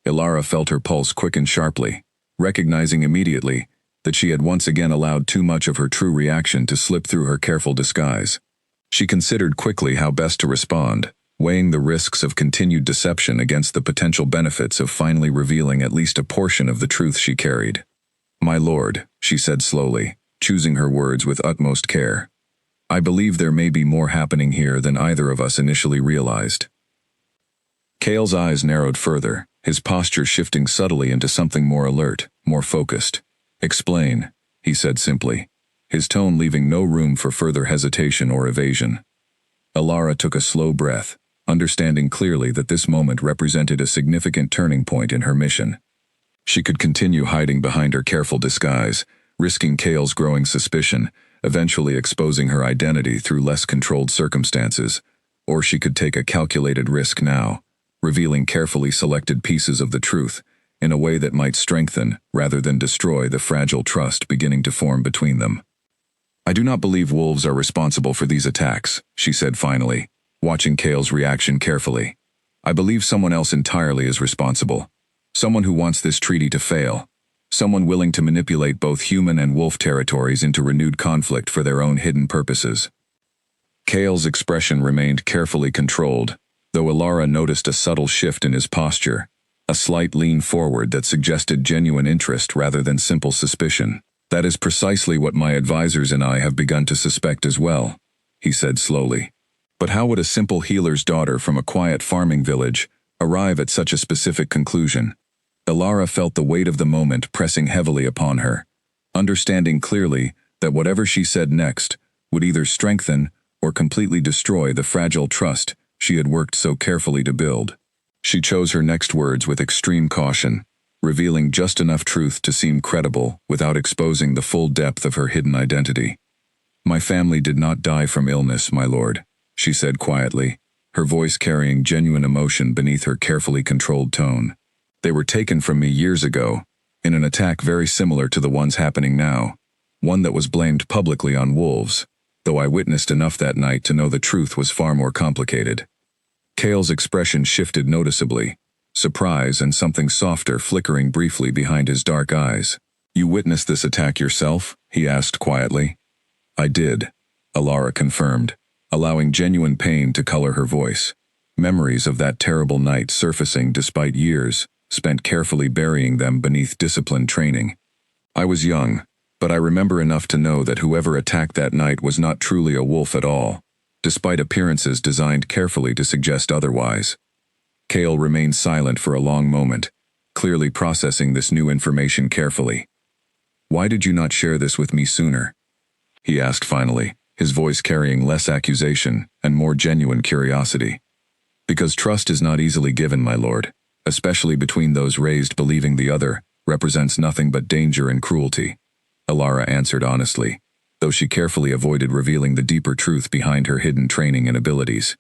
Elara felt her pulse quicken sharply, recognizing immediately that she had once again allowed too much of her true reaction to slip through her careful disguise. She considered quickly how best to respond, weighing the risks of continued deception against the potential benefits of finally revealing at least a portion of the truth she carried. "My lord," she said slowly, choosing her words with utmost care, "I believe there may be more happening here than either of us initially realized." Kael's eyes narrowed further, his posture shifting subtly into something more alert, more focused. "Explain," he said simply, his tone leaving no room for further hesitation or evasion. Elara took a slow breath, understanding clearly that this moment represented a significant turning point in her mission. She could continue hiding behind her careful disguise, risking Kael's growing suspicion, eventually exposing her identity through less controlled circumstances, or she could take a calculated risk now, revealing carefully selected pieces of the truth, in a way that might strengthen, rather than destroy, the fragile trust beginning to form between them. "I do not believe wolves are responsible for these attacks," she said finally, watching Kael's reaction carefully. "I believe someone else entirely is responsible. Someone who wants this treaty to fail. Someone willing to manipulate both human and wolf territories into renewed conflict for their own hidden purposes." Kael's expression remained carefully controlled, though Elara noticed a subtle shift in his posture, a slight lean forward that suggested genuine interest rather than simple suspicion. "That is precisely what my advisors and I have begun to suspect as well," he said slowly. "But how would a simple healer's daughter from a quiet farming village arrive at such a specific conclusion?" Elara felt the weight of the moment pressing heavily upon her, understanding clearly that whatever she said next would either strengthen or completely destroy the fragile trust she had worked so carefully to build. She chose her next words with extreme caution, revealing just enough truth to seem credible without exposing the full depth of her hidden identity. "My family did not die from illness, my lord," she said quietly, her voice carrying genuine emotion beneath her carefully controlled tone. "They were taken from me years ago, in an attack very similar to the ones happening now, one that was blamed publicly on wolves, though I witnessed enough that night to know the truth was far more complicated." Kael's expression shifted noticeably, surprise and something softer flickering briefly behind his dark eyes. "You witnessed this attack yourself?" he asked quietly. "I did," Alara confirmed, allowing genuine pain to color her voice. Memories of that terrible night surfacing despite years spent carefully burying them beneath disciplined training. "I was young, but I remember enough to know that whoever attacked that night was not truly a wolf at all, despite appearances designed carefully to suggest otherwise." Kale remained silent for a long moment, clearly processing this new information carefully. "Why did you not share this with me sooner?" he asked finally, his voice carrying less accusation and more genuine curiosity. "Because trust is not easily given, my lord, especially between those raised believing the other represents nothing but danger and cruelty," Alara answered honestly, though she carefully avoided revealing the deeper truth behind her hidden training and abilities.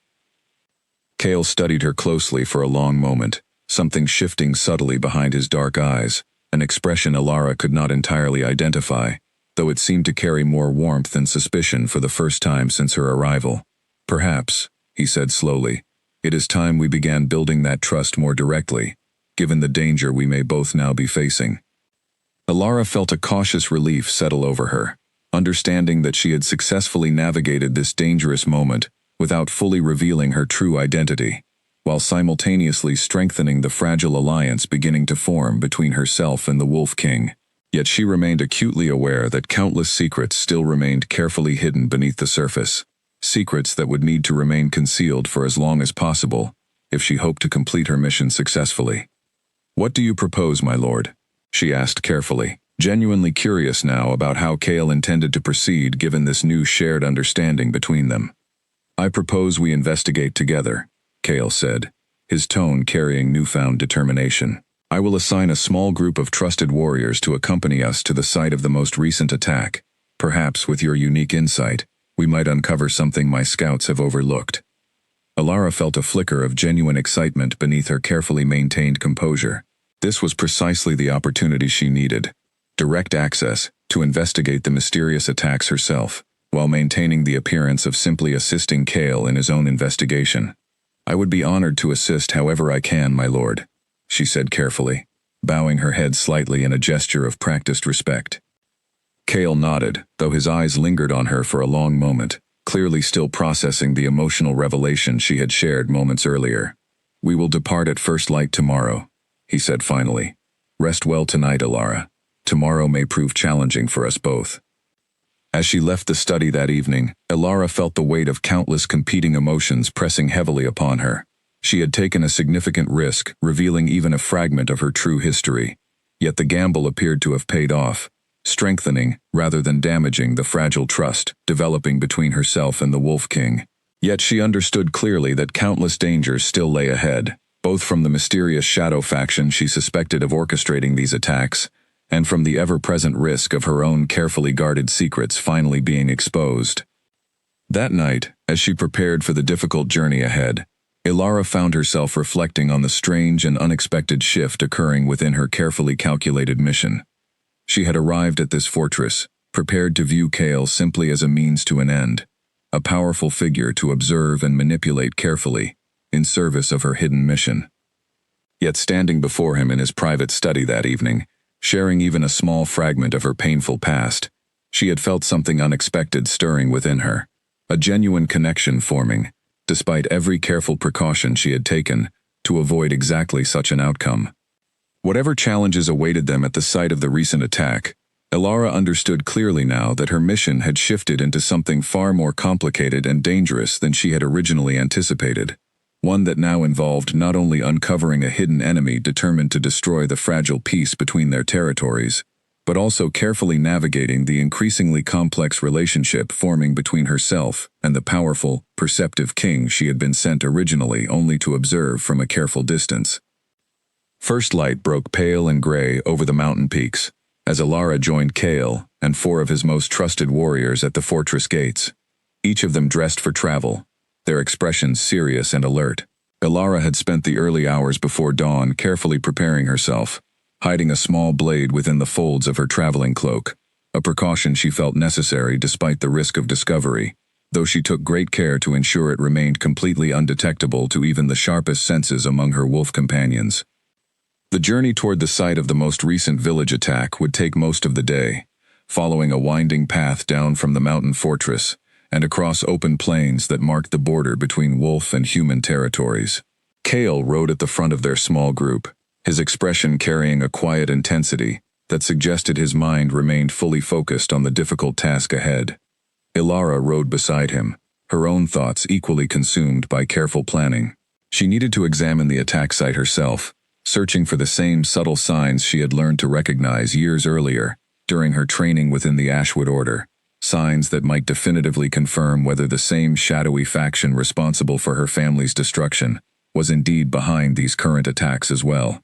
Kale studied her closely for a long moment, something shifting subtly behind his dark eyes, an expression Alara could not entirely identify, though it seemed to carry more warmth than suspicion for the first time since her arrival. "Perhaps," he said slowly, "it is time we began building that trust more directly, given the danger we may both now be facing." Alara felt a cautious relief settle over her, understanding that she had successfully navigated this dangerous moment without fully revealing her true identity, while simultaneously strengthening the fragile alliance beginning to form between herself and the Wolf King. Yet she remained acutely aware that countless secrets still remained carefully hidden beneath the surface, secrets that would need to remain concealed for as long as possible if she hoped to complete her mission successfully. "What do you propose, my lord?" she asked carefully, genuinely curious now about how Kale intended to proceed given this new shared understanding between them. "I propose we investigate together," Kale said, his tone carrying newfound determination. "I will assign a small group of trusted warriors to accompany us to the site of the most recent attack. Perhaps with your unique insight, we might uncover something my scouts have overlooked." Alara felt a flicker of genuine excitement beneath her carefully maintained composure. This was precisely the opportunity she needed: direct access to investigate the mysterious attacks herself, while maintaining the appearance of simply assisting Kale in his own investigation. "I would be honored to assist however I can, my lord," she said carefully, bowing her head slightly in a gesture of practiced respect. Kale nodded, though his eyes lingered on her for a long moment, clearly still processing the emotional revelation she had shared moments earlier. "We will depart at first light tomorrow," he said finally. "Rest well tonight, Alara. Tomorrow may prove challenging for us both." As she left the study that evening, Alara felt the weight of countless competing emotions pressing heavily upon her. She had taken a significant risk, revealing even a fragment of her true history. Yet the gamble appeared to have paid off, strengthening rather than damaging the fragile trust developing between herself and the Wolf King. Yet she understood clearly that countless dangers still lay ahead, both from the mysterious shadow faction she suspected of orchestrating these attacks, and from the ever-present risk of her own carefully guarded secrets finally being exposed. That night, as she prepared for the difficult journey ahead, Alara found herself reflecting on the strange and unexpected shift occurring within her carefully calculated mission. She had arrived at this fortress, prepared to view Kale simply as a means to an end, a powerful figure to observe and manipulate carefully, in service of her hidden mission. Yet standing before him in his private study that evening, sharing even a small fragment of her painful past, she had felt something unexpected stirring within her, a genuine connection forming, despite every careful precaution she had taken to avoid exactly such an outcome. Whatever challenges awaited them at the site of the recent attack, Alara understood clearly now that her mission had shifted into something far more complicated and dangerous than she had originally anticipated, one that now involved not only uncovering a hidden enemy determined to destroy the fragile peace between their territories, but also carefully navigating the increasingly complex relationship forming between herself and the powerful, perceptive king she had been sent originally only to observe from a careful distance. First light broke pale and gray over the mountain peaks, as Alara joined Kale and 4 of his most trusted warriors at the fortress gates, each of them dressed for travel, their expressions serious and alert. Alara had spent the early hours before dawn carefully preparing herself, hiding a small blade within the folds of her traveling cloak, a precaution she felt necessary despite the risk of discovery, though she took great care to ensure it remained completely undetectable to even the sharpest senses among her wolf companions. The journey toward the site of the most recent village attack would take most of the day, following a winding path down from the mountain fortress and across open plains that marked the border between wolf and human territories. Kale rode at the front of their small group, his expression carrying a quiet intensity that suggested his mind remained fully focused on the difficult task ahead. Ilara rode beside him, her own thoughts equally consumed by careful planning. She needed to examine the attack site herself, searching for the same subtle signs she had learned to recognize years earlier during her training within the Ashwood Order, signs that might definitively confirm whether the same shadowy faction responsible for her family's destruction was indeed behind these current attacks as well.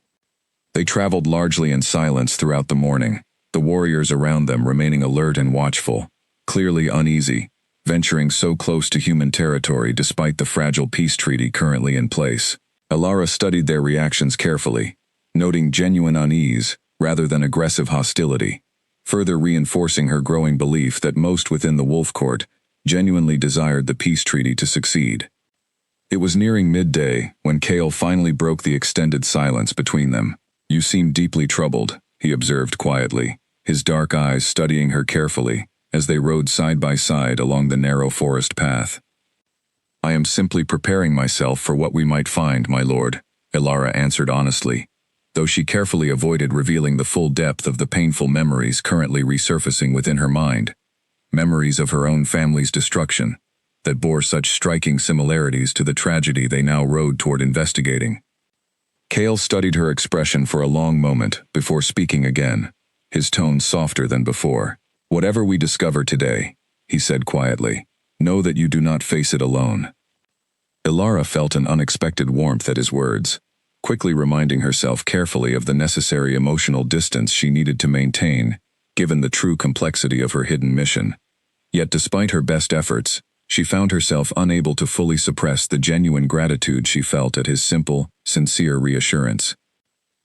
They traveled largely in silence throughout the morning, the warriors around them remaining alert and watchful, clearly uneasy, venturing so close to human territory despite the fragile peace treaty currently in place. Ilara studied their reactions carefully, noting genuine unease rather than aggressive hostility, further reinforcing her growing belief that most within the Wolf Court genuinely desired the peace treaty to succeed. It was nearing midday when Kale finally broke the extended silence between them. "You seem deeply troubled," he observed quietly, his dark eyes studying her carefully as they rode side by side along the narrow forest path. "I am simply preparing myself for what we might find, my lord," Ilara answered honestly, though she carefully avoided revealing the full depth of the painful memories currently resurfacing within her mind, memories of her own family's destruction that bore such striking similarities to the tragedy they now rode toward investigating. Kale studied her expression for a long moment before speaking again, his tone softer than before. "Whatever we discover today," he said quietly, "know that you do not face it alone." Ilara felt an unexpected warmth at his words, quickly reminding herself carefully of the necessary emotional distance she needed to maintain, given the true complexity of her hidden mission. Yet despite her best efforts, she found herself unable to fully suppress the genuine gratitude she felt at his simple, sincere reassurance.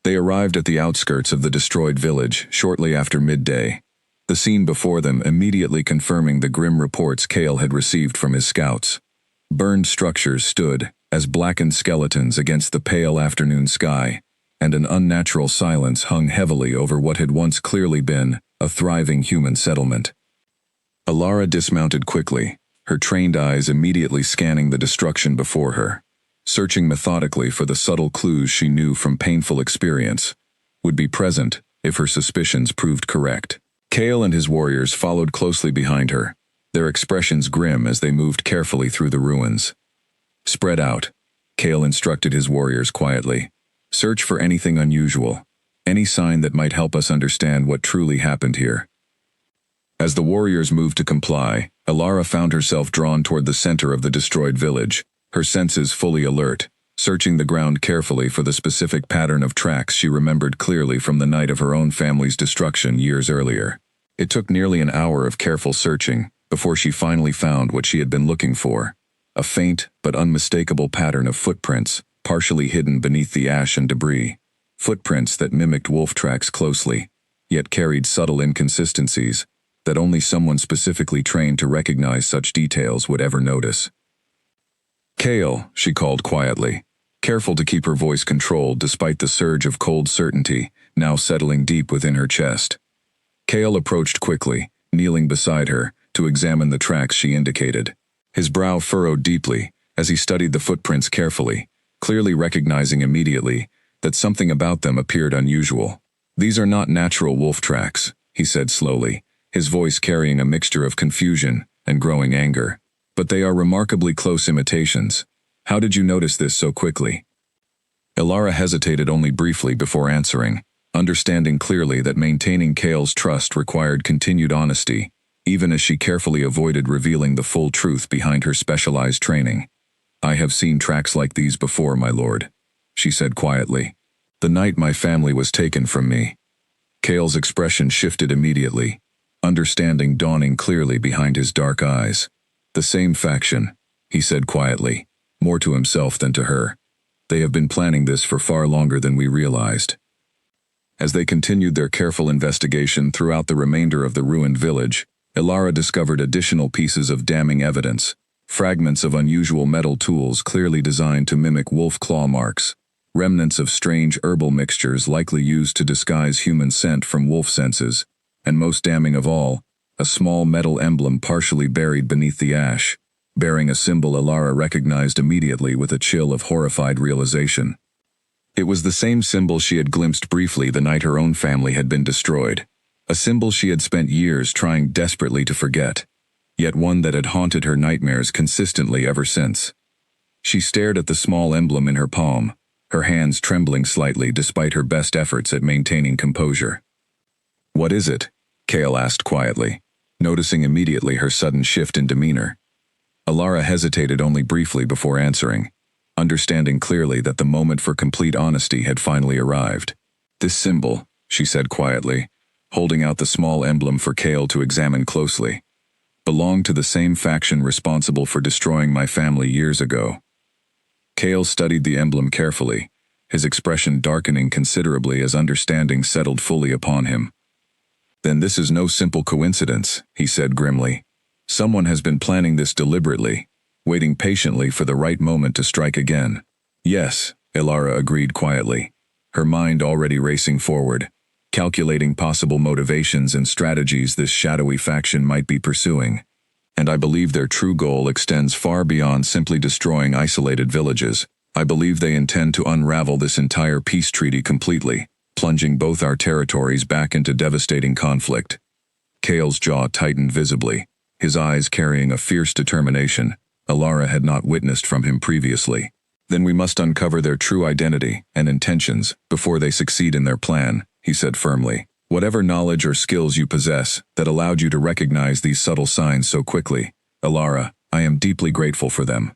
They arrived at the outskirts of the destroyed village shortly after midday, the scene before them immediately confirming the grim reports Kale had received from his scouts. Burned structures stood as blackened skeletons against the pale afternoon sky, and an unnatural silence hung heavily over what had once clearly been a thriving human settlement. Ilara dismounted quickly, her trained eyes immediately scanning the destruction before her, searching methodically for the subtle clues she knew from painful experience would be present if her suspicions proved correct. Kale and his warriors followed closely behind her, their expressions grim as they moved carefully through the ruins. "Spread out," Kale instructed his warriors quietly. "Search for anything unusual, any sign that might help us understand what truly happened here." As the warriors moved to comply, Ilara found herself drawn toward the center of the destroyed village, her senses fully alert, searching the ground carefully for the specific pattern of tracks she remembered clearly from the night of her own family's destruction years earlier. It took nearly an hour of careful searching before she finally found what she had been looking for, a faint but unmistakable pattern of footprints, partially hidden beneath the ash and debris, footprints that mimicked wolf tracks closely, yet carried subtle inconsistencies that only someone specifically trained to recognize such details would ever notice. "Kale," she called quietly, careful to keep her voice controlled despite the surge of cold certainty now settling deep within her chest. Kale approached quickly, kneeling beside her to examine the tracks she indicated. His brow furrowed deeply as he studied the footprints carefully, clearly recognizing immediately that something about them appeared unusual. "These are not natural wolf tracks," he said slowly, his voice carrying a mixture of confusion and growing anger. "But they are remarkably close imitations. How did you notice this so quickly?" Ilara hesitated only briefly before answering, understanding clearly that maintaining Kale's trust required continued honesty, even as she carefully avoided revealing the full truth behind her specialized training. "I have seen tracks like these before, my lord," she said quietly. "The night my family was taken from me." Kale's expression shifted immediately, understanding dawning clearly behind his dark eyes. "The same faction," he said quietly, more to himself than to her. "They have been planning this for far longer than we realized." As they continued their careful investigation throughout the remainder of the ruined village, Ilara discovered additional pieces of damning evidence, fragments of unusual metal tools clearly designed to mimic wolf claw marks, remnants of strange herbal mixtures likely used to disguise human scent from wolf senses, and most damning of all, a small metal emblem partially buried beneath the ash, bearing a symbol Ilara recognized immediately with a chill of horrified realization. It was the same symbol she had glimpsed briefly the night her own family had been destroyed, a symbol she had spent years trying desperately to forget, yet one that had haunted her nightmares consistently ever since. She stared at the small emblem in her palm, her hands trembling slightly despite her best efforts at maintaining composure. "What is it?" Kale asked quietly, noticing immediately her sudden shift in demeanor. Ilara hesitated only briefly before answering, understanding clearly that the moment for complete honesty had finally arrived. "This symbol," she said quietly, holding out the small emblem for Kale to examine closely, "belonged to the same faction responsible for destroying my family years ago." Kale studied the emblem carefully, his expression darkening considerably as understanding settled fully upon him. "Then this is no simple coincidence," he said grimly. "Someone has been planning this deliberately, waiting patiently for the right moment to strike again." "Yes," Ilara agreed quietly, her mind already racing forward, calculating possible motivations and strategies this shadowy faction might be pursuing. "And I believe their true goal extends far beyond simply destroying isolated villages. I believe they intend to unravel this entire peace treaty completely, plunging both our territories back into devastating conflict." Kale's jaw tightened visibly, his eyes carrying a fierce determination Ilara had not witnessed from him previously. "Then we must uncover their true identity and intentions before they succeed in their plan," he said firmly. "Whatever knowledge or skills you possess that allowed you to recognize these subtle signs so quickly, Ilara, I am deeply grateful for them."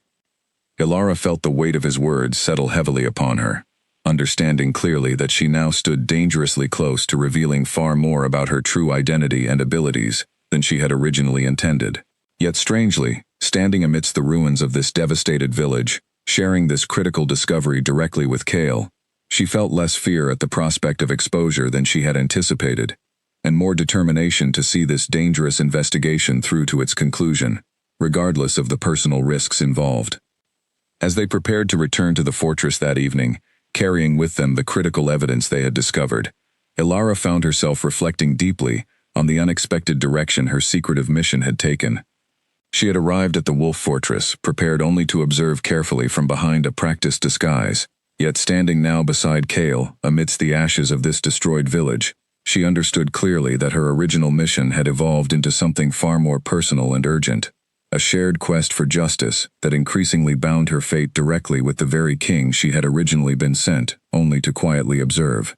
Ilara felt the weight of his words settle heavily upon her, understanding clearly that she now stood dangerously close to revealing far more about her true identity and abilities than she had originally intended. Yet strangely, standing amidst the ruins of this devastated village, sharing this critical discovery directly with Kale, she felt less fear at the prospect of exposure than she had anticipated, and more determination to see this dangerous investigation through to its conclusion, regardless of the personal risks involved. As they prepared to return to the fortress that evening, carrying with them the critical evidence they had discovered, Ilara found herself reflecting deeply on the unexpected direction her secretive mission had taken. She had arrived at the Wolf Fortress, prepared only to observe carefully from behind a practiced disguise, yet standing now beside Kale, amidst the ashes of this destroyed village, she understood clearly that her original mission had evolved into something far more personal and urgent, a shared quest for justice that increasingly bound her fate directly with the very king she had originally been sent only to quietly observe.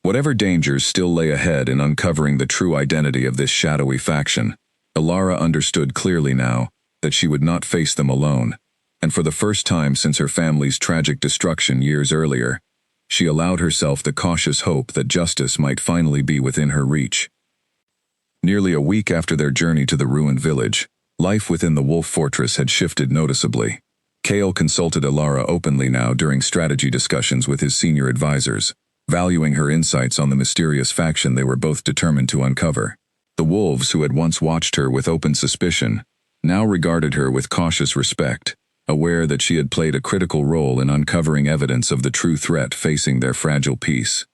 Whatever dangers still lay ahead in uncovering the true identity of this shadowy faction, Ilara understood clearly now that she would not face them alone, and for the first time since her family's tragic destruction years earlier, she allowed herself the cautious hope that justice might finally be within her reach. Nearly a week after their journey to the ruined village, life within the Wolf Fortress had shifted noticeably. Kale consulted Ilara openly now during strategy discussions with his senior advisors, valuing her insights on the mysterious faction they were both determined to uncover. The wolves who had once watched her with open suspicion now regarded her with cautious respect, aware that she had played a critical role in uncovering evidence of the true threat facing their fragile peace.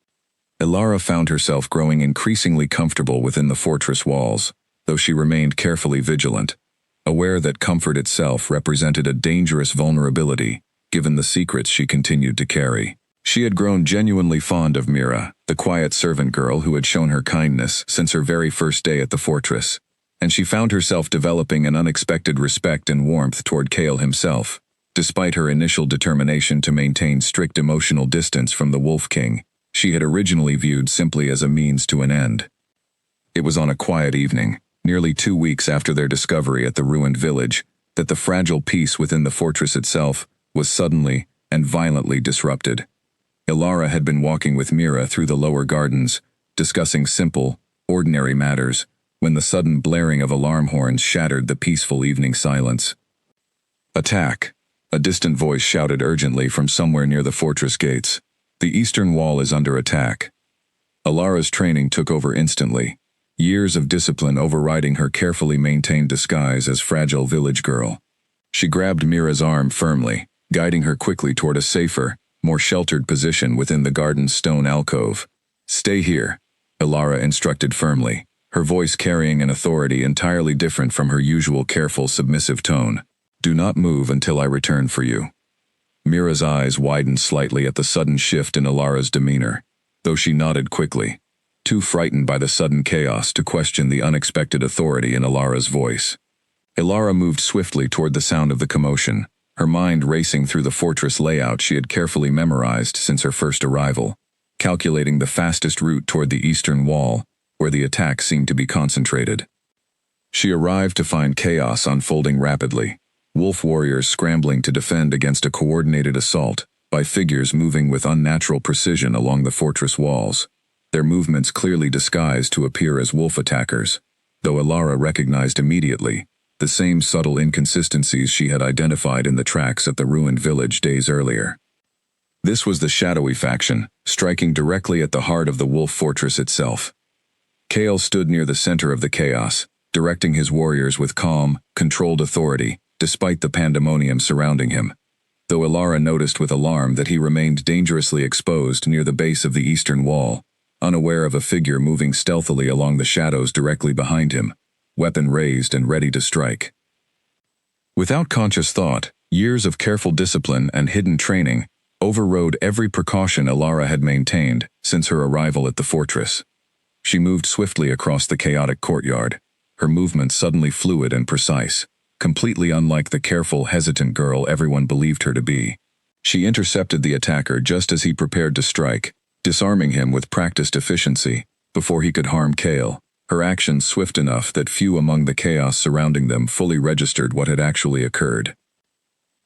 Ilara found herself growing increasingly comfortable within the fortress walls, though she remained carefully vigilant, aware that comfort itself represented a dangerous vulnerability, given the secrets she continued to carry. She had grown genuinely fond of Mira, the quiet servant girl who had shown her kindness since her very first day at the fortress, and she found herself developing an unexpected respect and warmth toward Kale himself, despite her initial determination to maintain strict emotional distance from the Wolf King, she had originally viewed simply as a means to an end. It was on a quiet evening, nearly 2 weeks after their discovery at the ruined village, that the fragile peace within the fortress itself was suddenly and violently disrupted. Ilara had been walking with Mira through the lower gardens, discussing simple, ordinary matters, when the sudden blaring of alarm horns shattered the peaceful evening silence. "Attack!" a distant voice shouted urgently from somewhere near the fortress gates. "The eastern wall is under attack." Ilara's training took over instantly. years of discipline overriding her carefully maintained disguise as fragile village girl. She grabbed Mira's arm firmly, guiding her quickly toward a safer, more sheltered position within the garden's stone alcove. "Stay here," Elara instructed firmly, her voice carrying an authority entirely different from her usual careful, submissive tone. "Do not move until I return for you." Mira's eyes widened slightly at the sudden shift in Elara's demeanor, though she nodded quickly, too frightened by the sudden chaos to question the unexpected authority in Elara's voice. Elara moved swiftly toward the sound of the commotion, her mind racing through the fortress layout she had carefully memorized since her first arrival, calculating the fastest route toward the eastern wall, where the attack seemed to be concentrated. She arrived to find chaos unfolding rapidly, wolf warriors scrambling to defend against a coordinated assault by figures moving with unnatural precision along the fortress walls, their movements clearly disguised to appear as wolf attackers, though Elara recognized immediately the same subtle inconsistencies she had identified in the tracks at the ruined village days earlier. This was the shadowy faction, striking directly at the heart of the wolf fortress itself. Kale stood near the center of the chaos, directing his warriors with calm, controlled authority, despite the pandemonium surrounding him, though Elara noticed with alarm that he remained dangerously exposed near the base of the eastern wall, unaware of a figure moving stealthily along the shadows directly behind him, weapon raised and ready to strike. Without conscious thought, years of careful discipline and hidden training overrode every precaution Elara had maintained since her arrival at the fortress. She moved swiftly across the chaotic courtyard, her movements suddenly fluid and precise, completely unlike the careful, hesitant girl everyone believed her to be. She intercepted the attacker just as he prepared to strike, disarming him with practiced efficiency before he could harm Kale, her actions swift enough that few among the chaos surrounding them fully registered what had actually occurred.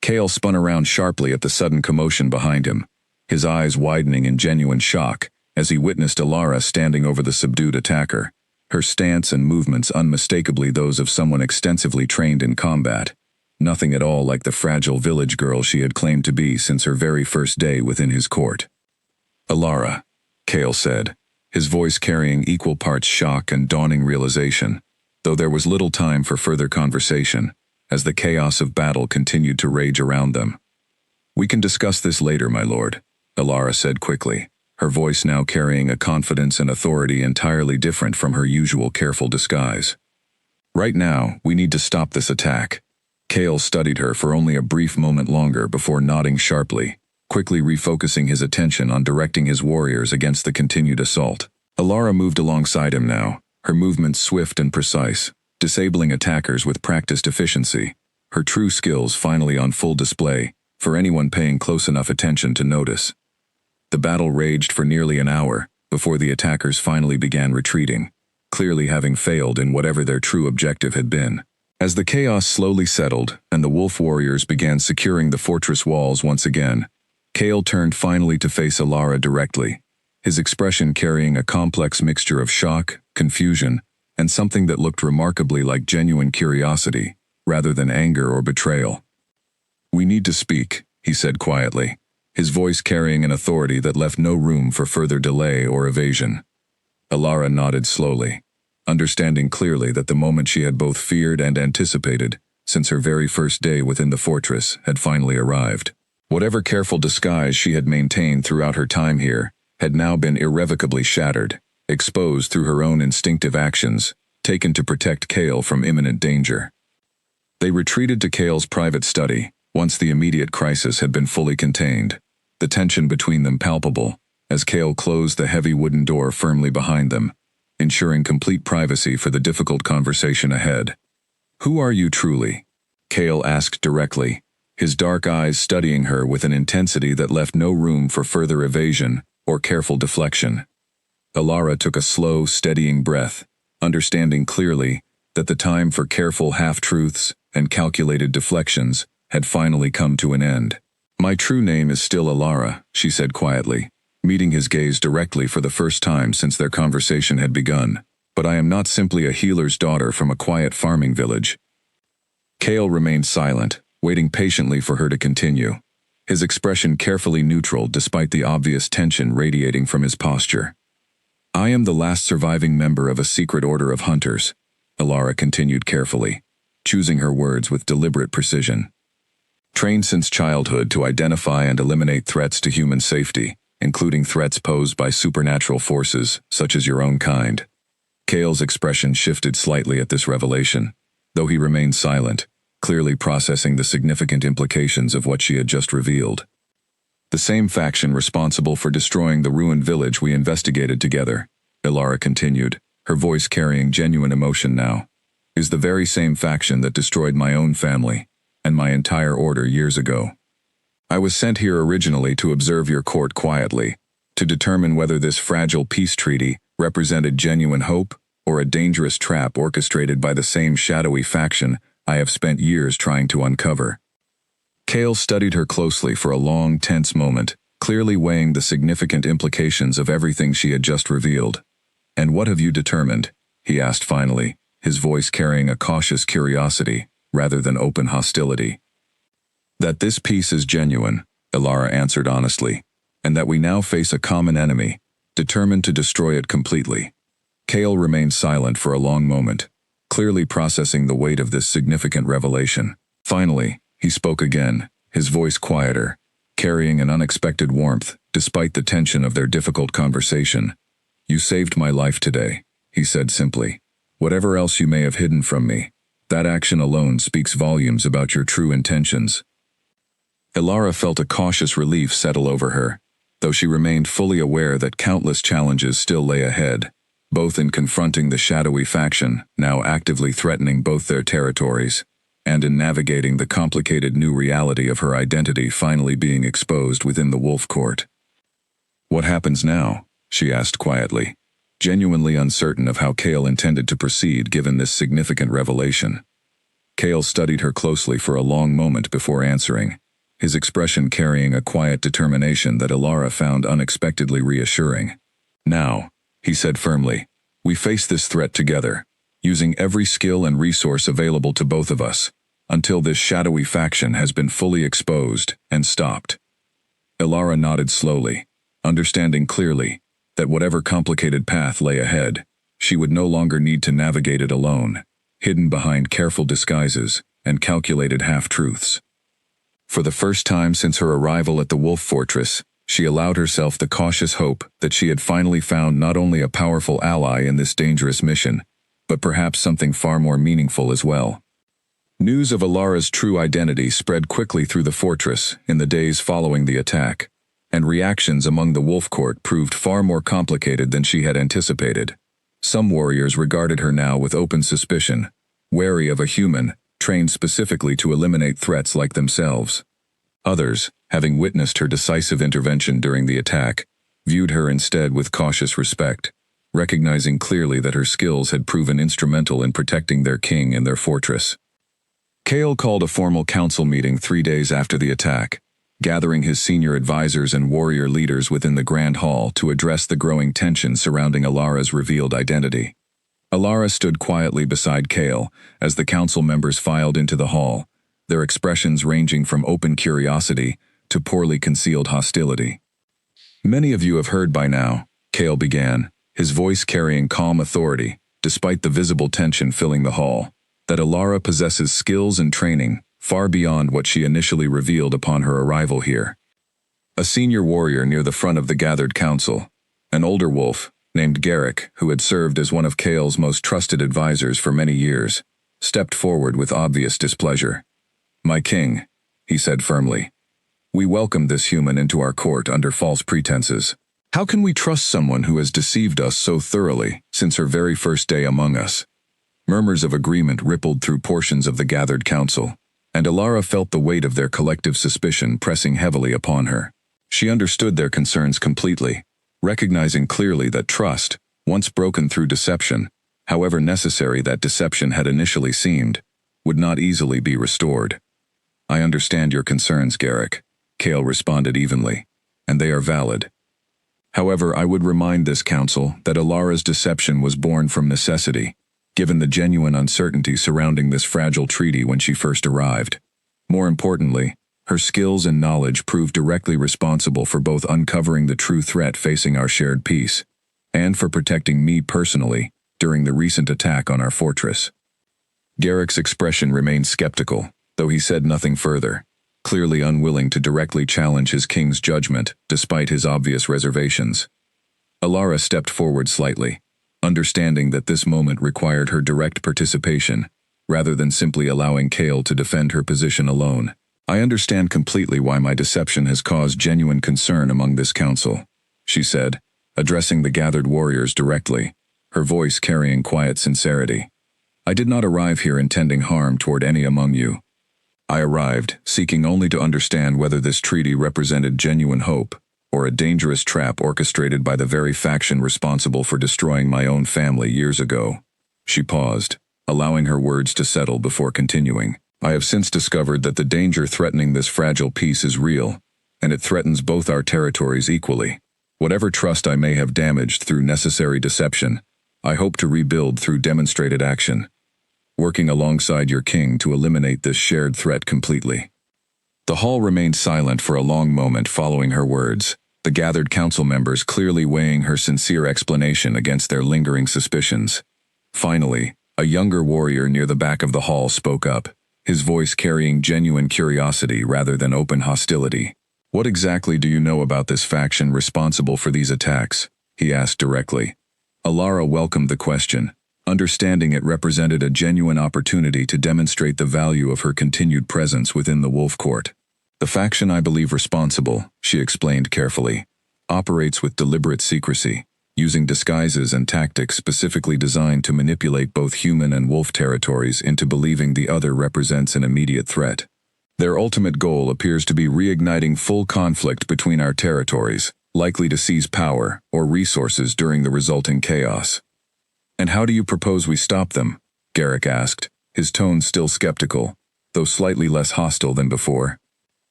Kale spun around sharply at the sudden commotion behind him, his eyes widening in genuine shock as he witnessed Elara standing over the subdued attacker, her stance and movements unmistakably those of someone extensively trained in combat, nothing at all like the fragile village girl she had claimed to be since her very first day within his court. "Elara," Kale said, his voice carrying equal parts shock and dawning realization, though there was little time for further conversation, as the chaos of battle continued to rage around them. "We can discuss this later, my lord," Elara said quickly, her voice now carrying a confidence and authority entirely different from her usual careful disguise. "Right now, we need to stop this attack." Kale studied her for only a brief moment longer before nodding sharply, quickly refocusing his attention on directing his warriors against the continued assault. Elara moved alongside him now, her movements swift and precise, disabling attackers with practiced efficiency, her true skills finally on full display for anyone paying close enough attention to notice. The battle raged for nearly an hour before the attackers finally began retreating, clearly having failed in whatever their true objective had been. As the chaos slowly settled and the wolf warriors began securing the fortress walls once again, Kale turned finally to face Elara directly, his expression carrying a complex mixture of shock, confusion, and something that looked remarkably like genuine curiosity, rather than anger or betrayal. "We need to speak," he said quietly, his voice carrying an authority that left no room for further delay or evasion. Elara nodded slowly, understanding clearly that the moment she had both feared and anticipated, since her very first day within the fortress, had finally arrived. Whatever careful disguise she had maintained throughout her time here had now been irrevocably shattered, exposed through her own instinctive actions, taken to protect Kale from imminent danger. They retreated to Kale's private study, once the immediate crisis had been fully contained, the tension between them palpable, as Kale closed the heavy wooden door firmly behind them, ensuring complete privacy for the difficult conversation ahead. "Who are you truly?" Kale asked directly, his dark eyes studying her with an intensity that left no room for further evasion or careful deflection. Elara took a slow, steadying breath, understanding clearly that the time for careful half-truths and calculated deflections had finally come to an end. "My true name is still Elara," she said quietly, meeting his gaze directly for the first time since their conversation had begun, "but I am not simply a healer's daughter from a quiet farming village." Kale remained silent, waiting patiently for her to continue, his expression carefully neutral despite the obvious tension radiating from his posture. I am the last surviving member of a secret order of hunters, Elara continued carefully, choosing her words with deliberate precision. Trained since childhood to identify and eliminate threats to human safety, including threats posed by supernatural forces such as your own kind. Kale's expression shifted slightly at this revelation, though he remained silent, clearly processing the significant implications of what she had just revealed. The same faction responsible for destroying the ruined village we investigated together, Elara continued, her voice carrying genuine emotion now, is the very same faction that destroyed my own family and my entire order years ago. I was sent here originally to observe your court quietly, to determine whether this fragile peace treaty represented genuine hope or a dangerous trap orchestrated by the same shadowy faction I have spent years trying to uncover. Kale studied her closely for a long, tense moment, clearly weighing the significant implications of everything she had just revealed. "And what have you determined?" he asked finally, his voice carrying a cautious curiosity rather than open hostility. "That this peace is genuine," Elara answered honestly, "and that we now face a common enemy, determined to destroy it completely." Kale remained silent for a long moment, clearly processing the weight of this significant revelation. Finally, he spoke again, his voice quieter, carrying an unexpected warmth despite the tension of their difficult conversation. "You saved my life today," he said simply. "Whatever else you may have hidden from me, that action alone speaks volumes about your true intentions." Elara felt a cautious relief settle over her, though she remained fully aware that countless challenges still lay ahead, both in confronting the shadowy faction, now actively threatening both their territories, and in navigating the complicated new reality of her identity finally being exposed within the Wolf Court. "What happens now?" she asked quietly, genuinely uncertain of how Kale intended to proceed given this significant revelation. Kale studied her closely for a long moment before answering, his expression carrying a quiet determination that Elara found unexpectedly reassuring. "Now," he said firmly, "we face this threat together, using every skill and resource available to both of us, until this shadowy faction has been fully exposed and stopped." Elara nodded slowly, understanding clearly that whatever complicated path lay ahead, she would no longer need to navigate it alone, hidden behind careful disguises and calculated half-truths. For the first time since her arrival at the Wolf Fortress, she allowed herself the cautious hope that she had finally found not only a powerful ally in this dangerous mission, but perhaps something far more meaningful as well. News of Elara's true identity spread quickly through the fortress in the days following the attack, and reactions among the Wolf Court proved far more complicated than she had anticipated. Some warriors regarded her now with open suspicion, wary of a human trained specifically to eliminate threats like themselves. Others, having witnessed her decisive intervention during the attack, viewed her instead with cautious respect, recognizing clearly that her skills had proven instrumental in protecting their king and their fortress. Kale called a formal council meeting 3 days after the attack, gathering his senior advisors and warrior leaders within the Grand Hall to address the growing tension surrounding Elara's revealed identity. Elara stood quietly beside Kale as the council members filed into the hall, their expressions ranging from open curiosity to poorly concealed hostility. "Many of you have heard by now," Kale began, his voice carrying calm authority, despite the visible tension filling the hall, "that Elara possesses skills and training far beyond what she initially revealed upon her arrival here." A senior warrior near the front of the gathered council, an older wolf named Garrick, who had served as one of Kale's most trusted advisors for many years, stepped forward with obvious displeasure. "My king," he said firmly, "we welcomed this human into our court under false pretenses. How can we trust someone who has deceived us so thoroughly since her very first day among us?" Murmurs of agreement rippled through portions of the gathered council, and Elara felt the weight of their collective suspicion pressing heavily upon her. She understood their concerns completely, recognizing clearly that trust, once broken through deception, however necessary that deception had initially seemed, would not easily be restored. "I understand your concerns, Garrick," Kale responded evenly, "and they are valid. However, I would remind this council that Elara's deception was born from necessity, given the genuine uncertainty surrounding this fragile treaty when she first arrived. More importantly, her skills and knowledge proved directly responsible for both uncovering the true threat facing our shared peace, and for protecting me personally during the recent attack on our fortress. Garrick's expression remained skeptical, though he said nothing further, clearly unwilling to directly challenge his king's judgment despite his obvious reservations. Alara stepped forward slightly, understanding that this moment required her direct participation, rather than simply allowing Kale to defend her position alone. I understand completely why my deception has caused genuine concern among this council, she said, addressing the gathered warriors directly, her voice carrying quiet sincerity. I did not arrive here intending harm toward any among you. I arrived seeking only to understand whether this treaty represented genuine hope or a dangerous trap orchestrated by the very faction responsible for destroying my own family years ago. She paused, allowing her words to settle before continuing. I have since discovered that the danger threatening this fragile peace is real, and it threatens both our territories equally. Whatever trust I may have damaged through necessary deception, I hope to rebuild through demonstrated action, working alongside your king to eliminate this shared threat completely. The hall remained silent for a long moment following her words, the gathered council members clearly weighing her sincere explanation against their lingering suspicions. Finally, a younger warrior near the back of the hall spoke up, his voice carrying genuine curiosity rather than open hostility. What exactly do you know about this faction responsible for these attacks? He asked directly. Alara welcomed the question, understanding it represented a genuine opportunity to demonstrate the value of her continued presence within the Wolf Court. The faction I believe responsible, she explained carefully, operates with deliberate secrecy, using disguises and tactics specifically designed to manipulate both human and wolf territories into believing the other represents an immediate threat. Their ultimate goal appears to be reigniting full conflict between our territories, likely to seize power or resources during the resulting chaos. And how do you propose we stop them? Garrick asked, his tone still skeptical, though slightly less hostile than before.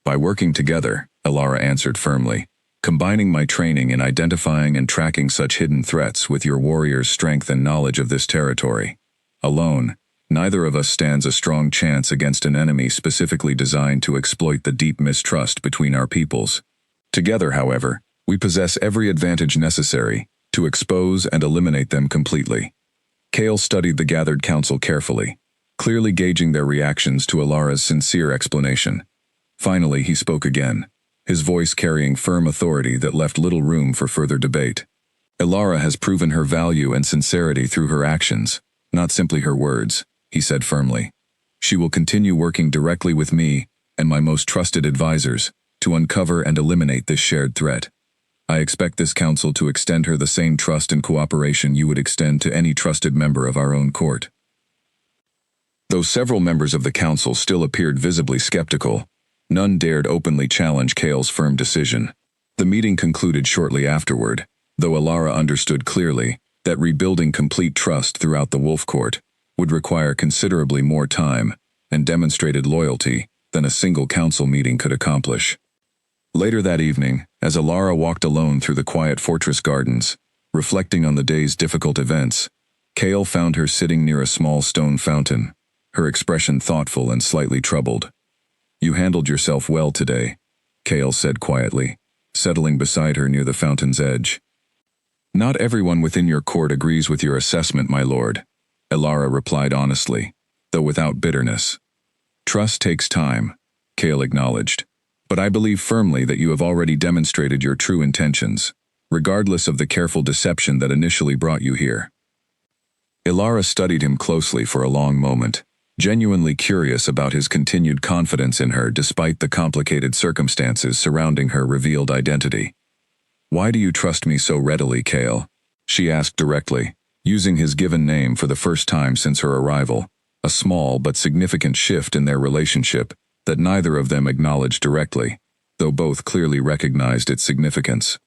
By working together, Alara answered firmly, combining my training in identifying and tracking such hidden threats with your warriors' strength and knowledge of this territory. Alone, neither of us stands a strong chance against an enemy specifically designed to exploit the deep mistrust between our peoples. Together, however, we possess every advantage necessary to expose and eliminate them completely. Kale studied the gathered council carefully, clearly gauging their reactions to Alara's sincere explanation. Finally, he spoke again, his voice carrying firm authority that left little room for further debate. Alara has proven her value and sincerity through her actions, not simply her words, he said firmly. She will continue working directly with me and my most trusted advisors to uncover and eliminate this shared threat. I expect this council to extend her the same trust and cooperation you would extend to any trusted member of our own court. Though several members of the council still appeared visibly skeptical, none dared openly challenge Kale's firm decision. The meeting concluded shortly afterward, though Alara understood clearly that rebuilding complete trust throughout the Wolf Court would require considerably more time and demonstrated loyalty than a single council meeting could accomplish. Later that evening, as Alara walked alone through the quiet fortress gardens, reflecting on the day's difficult events, Kale found her sitting near a small stone fountain, her expression thoughtful and slightly troubled. You handled yourself well today, Kale said quietly, settling beside her near the fountain's edge. Not everyone within your court agrees with your assessment, my lord, Alara replied honestly, though without bitterness. Trust takes time, Kale acknowledged, but I believe firmly that you have already demonstrated your true intentions, regardless of the careful deception that initially brought you here. Alara studied him closely for a long moment, genuinely curious about his continued confidence in her despite the complicated circumstances surrounding her revealed identity. Why do you trust me so readily, Kale? She asked directly, using his given name for the first time since her arrival, a small but significant shift in their relationship that neither of them acknowledged directly, though both clearly recognized its significance.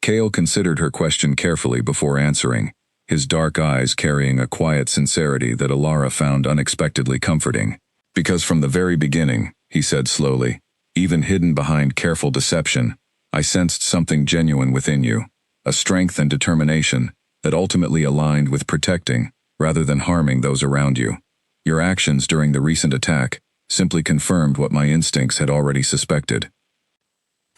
Kale considered her question carefully before answering, his dark eyes carrying a quiet sincerity that Alara found unexpectedly comforting. Because from the very beginning, he said slowly, even hidden behind careful deception, I sensed something genuine within you, a strength and determination that ultimately aligned with protecting, rather than harming those around you. Your actions during the recent attack simply confirmed what my instincts had already suspected.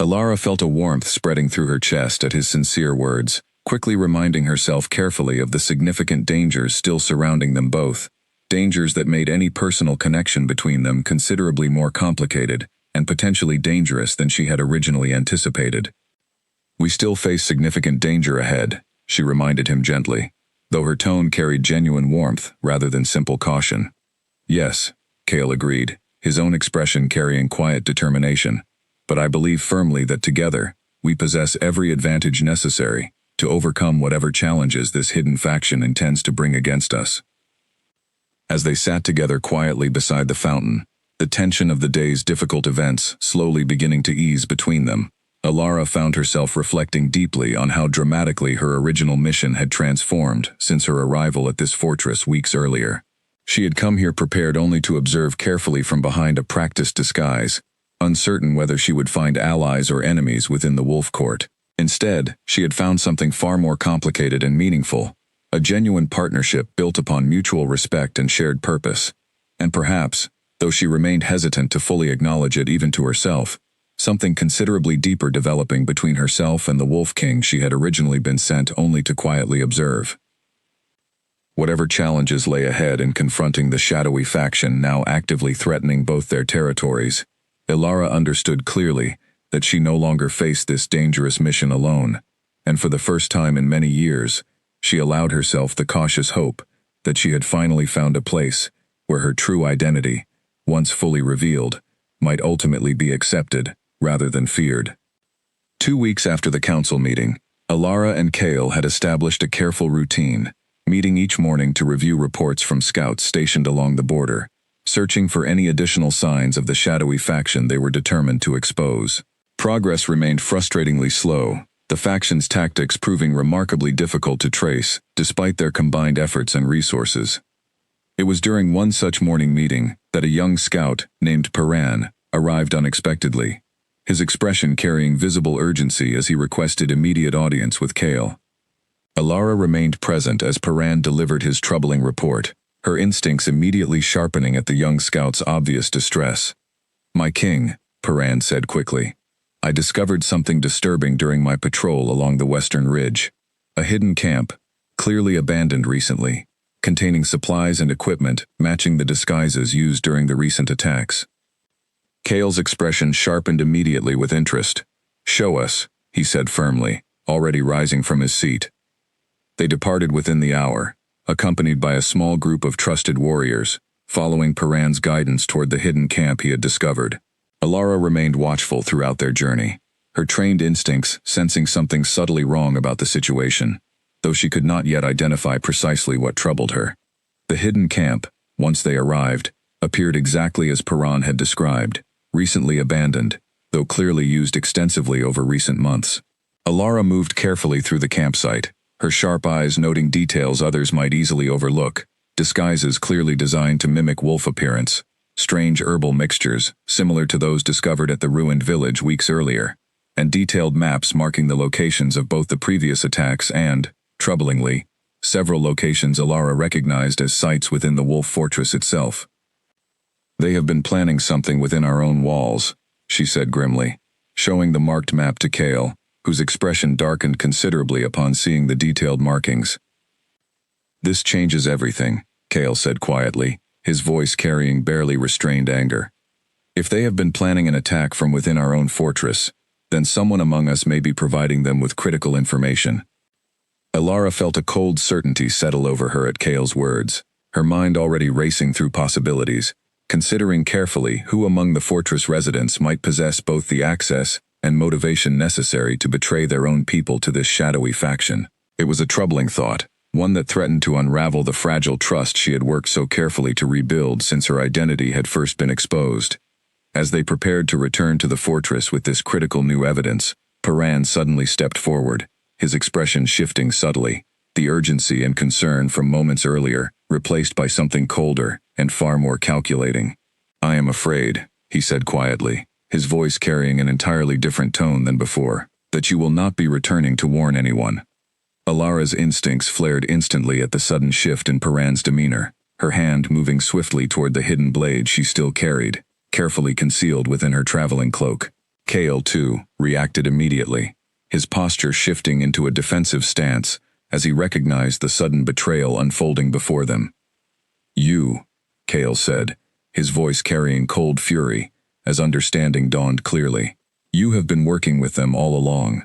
Alara felt a warmth spreading through her chest at his sincere words, quickly reminding herself carefully of the significant dangers still surrounding them both, dangers that made any personal connection between them considerably more complicated and potentially dangerous than she had originally anticipated. "We still face significant danger ahead," she reminded him gently, though her tone carried genuine warmth rather than simple caution. "Yes," Cale agreed, his own expression carrying quiet determination, "but I believe firmly that together, we possess every advantage necessary to overcome whatever challenges this hidden faction intends to bring against us." As they sat together quietly beside the fountain, the tension of the day's difficult events slowly beginning to ease between them, Alara found herself reflecting deeply on how dramatically her original mission had transformed since her arrival at this fortress weeks earlier. She had come here prepared only to observe carefully from behind a practiced disguise, uncertain whether she would find allies or enemies within the Wolf Court. Instead, she had found something far more complicated and meaningful, a genuine partnership built upon mutual respect and shared purpose. And perhaps, though she remained hesitant to fully acknowledge it even to herself, something considerably deeper developing between herself and the Wolf King she had originally been sent only to quietly observe. Whatever challenges lay ahead in confronting the shadowy faction now actively threatening both their territories, Ilara understood clearly that she no longer faced this dangerous mission alone, and for the first time in many years, she allowed herself the cautious hope that she had finally found a place where her true identity, once fully revealed, might ultimately be accepted rather than feared. 2 weeks after the council meeting, Alara and Cale had established a careful routine, meeting each morning to review reports from scouts stationed along the border, searching for any additional signs of the shadowy faction they were determined to expose. Progress remained frustratingly slow, the faction's tactics proving remarkably difficult to trace, despite their combined efforts and resources. It was during one such morning meeting that a young scout named Paran arrived unexpectedly, his expression carrying visible urgency as he requested immediate audience with Cale. Alara remained present as Paran delivered his troubling report, her instincts immediately sharpening at the young scout's obvious distress. "My king," Paran said quickly, "I discovered something disturbing during my patrol along the western ridge. A hidden camp, clearly abandoned recently, containing supplies and equipment matching the disguises used during the recent attacks." Cale's expression sharpened immediately with interest. "Show us," he said firmly, already rising from his seat. They departed within the hour, accompanied by a small group of trusted warriors, following Paran's guidance toward the hidden camp he had discovered. Alara remained watchful throughout their journey, her trained instincts sensing something subtly wrong about the situation, though she could not yet identify precisely what troubled her. The hidden camp, once they arrived, appeared exactly as Paran had described, recently abandoned, though clearly used extensively over recent months. Alara moved carefully through the campsite, her sharp eyes noting details others might easily overlook, disguises clearly designed to mimic wolf appearance, strange herbal mixtures similar to those discovered at the ruined village weeks earlier, and detailed maps marking the locations of both the previous attacks and, troublingly, several locations Alara recognized as sites within the wolf fortress itself. "They have been planning something within our own walls," she said grimly, showing the marked map to Cale, whose expression darkened considerably upon seeing the detailed markings. "This changes everything," Cale said quietly, his voice carrying barely restrained anger. "If they have been planning an attack from within our own fortress, then someone among us may be providing them with critical information." Alara felt a cold certainty settle over her at Cale's words, her mind already racing through possibilities, considering carefully who among the fortress residents might possess both the access and motivation necessary to betray their own people to this shadowy faction. It was a troubling thought, one that threatened to unravel the fragile trust she had worked so carefully to rebuild since her identity had first been exposed. As they prepared to return to the fortress with this critical new evidence, Paran suddenly stepped forward, his expression shifting subtly, the urgency and concern from moments earlier replaced by something colder and far more calculating. "I am afraid," he said quietly, his voice carrying an entirely different tone than before, "that you will not be returning to warn anyone." Alara's instincts flared instantly at the sudden shift in Paran's demeanor, her hand moving swiftly toward the hidden blade she still carried, carefully concealed within her traveling cloak. Cale, too, reacted immediately, his posture shifting into a defensive stance as he recognized the sudden betrayal unfolding before them. "You," Cale said, his voice carrying cold fury, as understanding dawned clearly. "You have been working with them all along."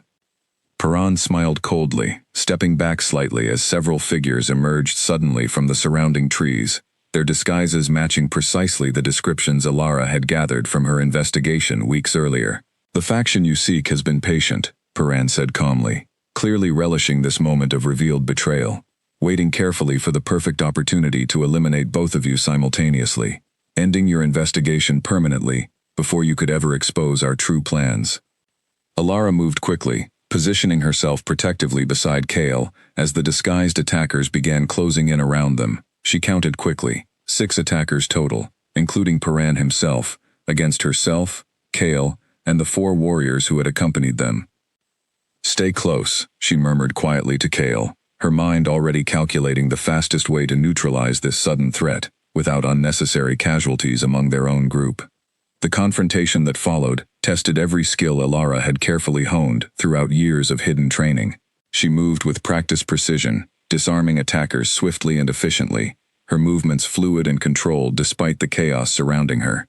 Paran smiled coldly, stepping back slightly as several figures emerged suddenly from the surrounding trees, their disguises matching precisely the descriptions Alara had gathered from her investigation weeks earlier. "The faction you seek has been patient," Paran said calmly, clearly relishing this moment of revealed betrayal, waiting carefully for the perfect opportunity to eliminate both of you simultaneously, ending your investigation permanently before you could ever expose our true plans. Alara moved quickly, positioning herself protectively beside Cale as the disguised attackers began closing in around them. She counted quickly, 6 attackers total, including Paran himself, against herself, Cale, and the 4 warriors who had accompanied them. "Stay close," she murmured quietly to Cale, her mind already calculating the fastest way to neutralize this sudden threat, without unnecessary casualties among their own group. The confrontation that followed tested every skill Alara had carefully honed throughout years of hidden training. She moved with practiced precision, disarming attackers swiftly and efficiently, her movements fluid and controlled despite the chaos surrounding her.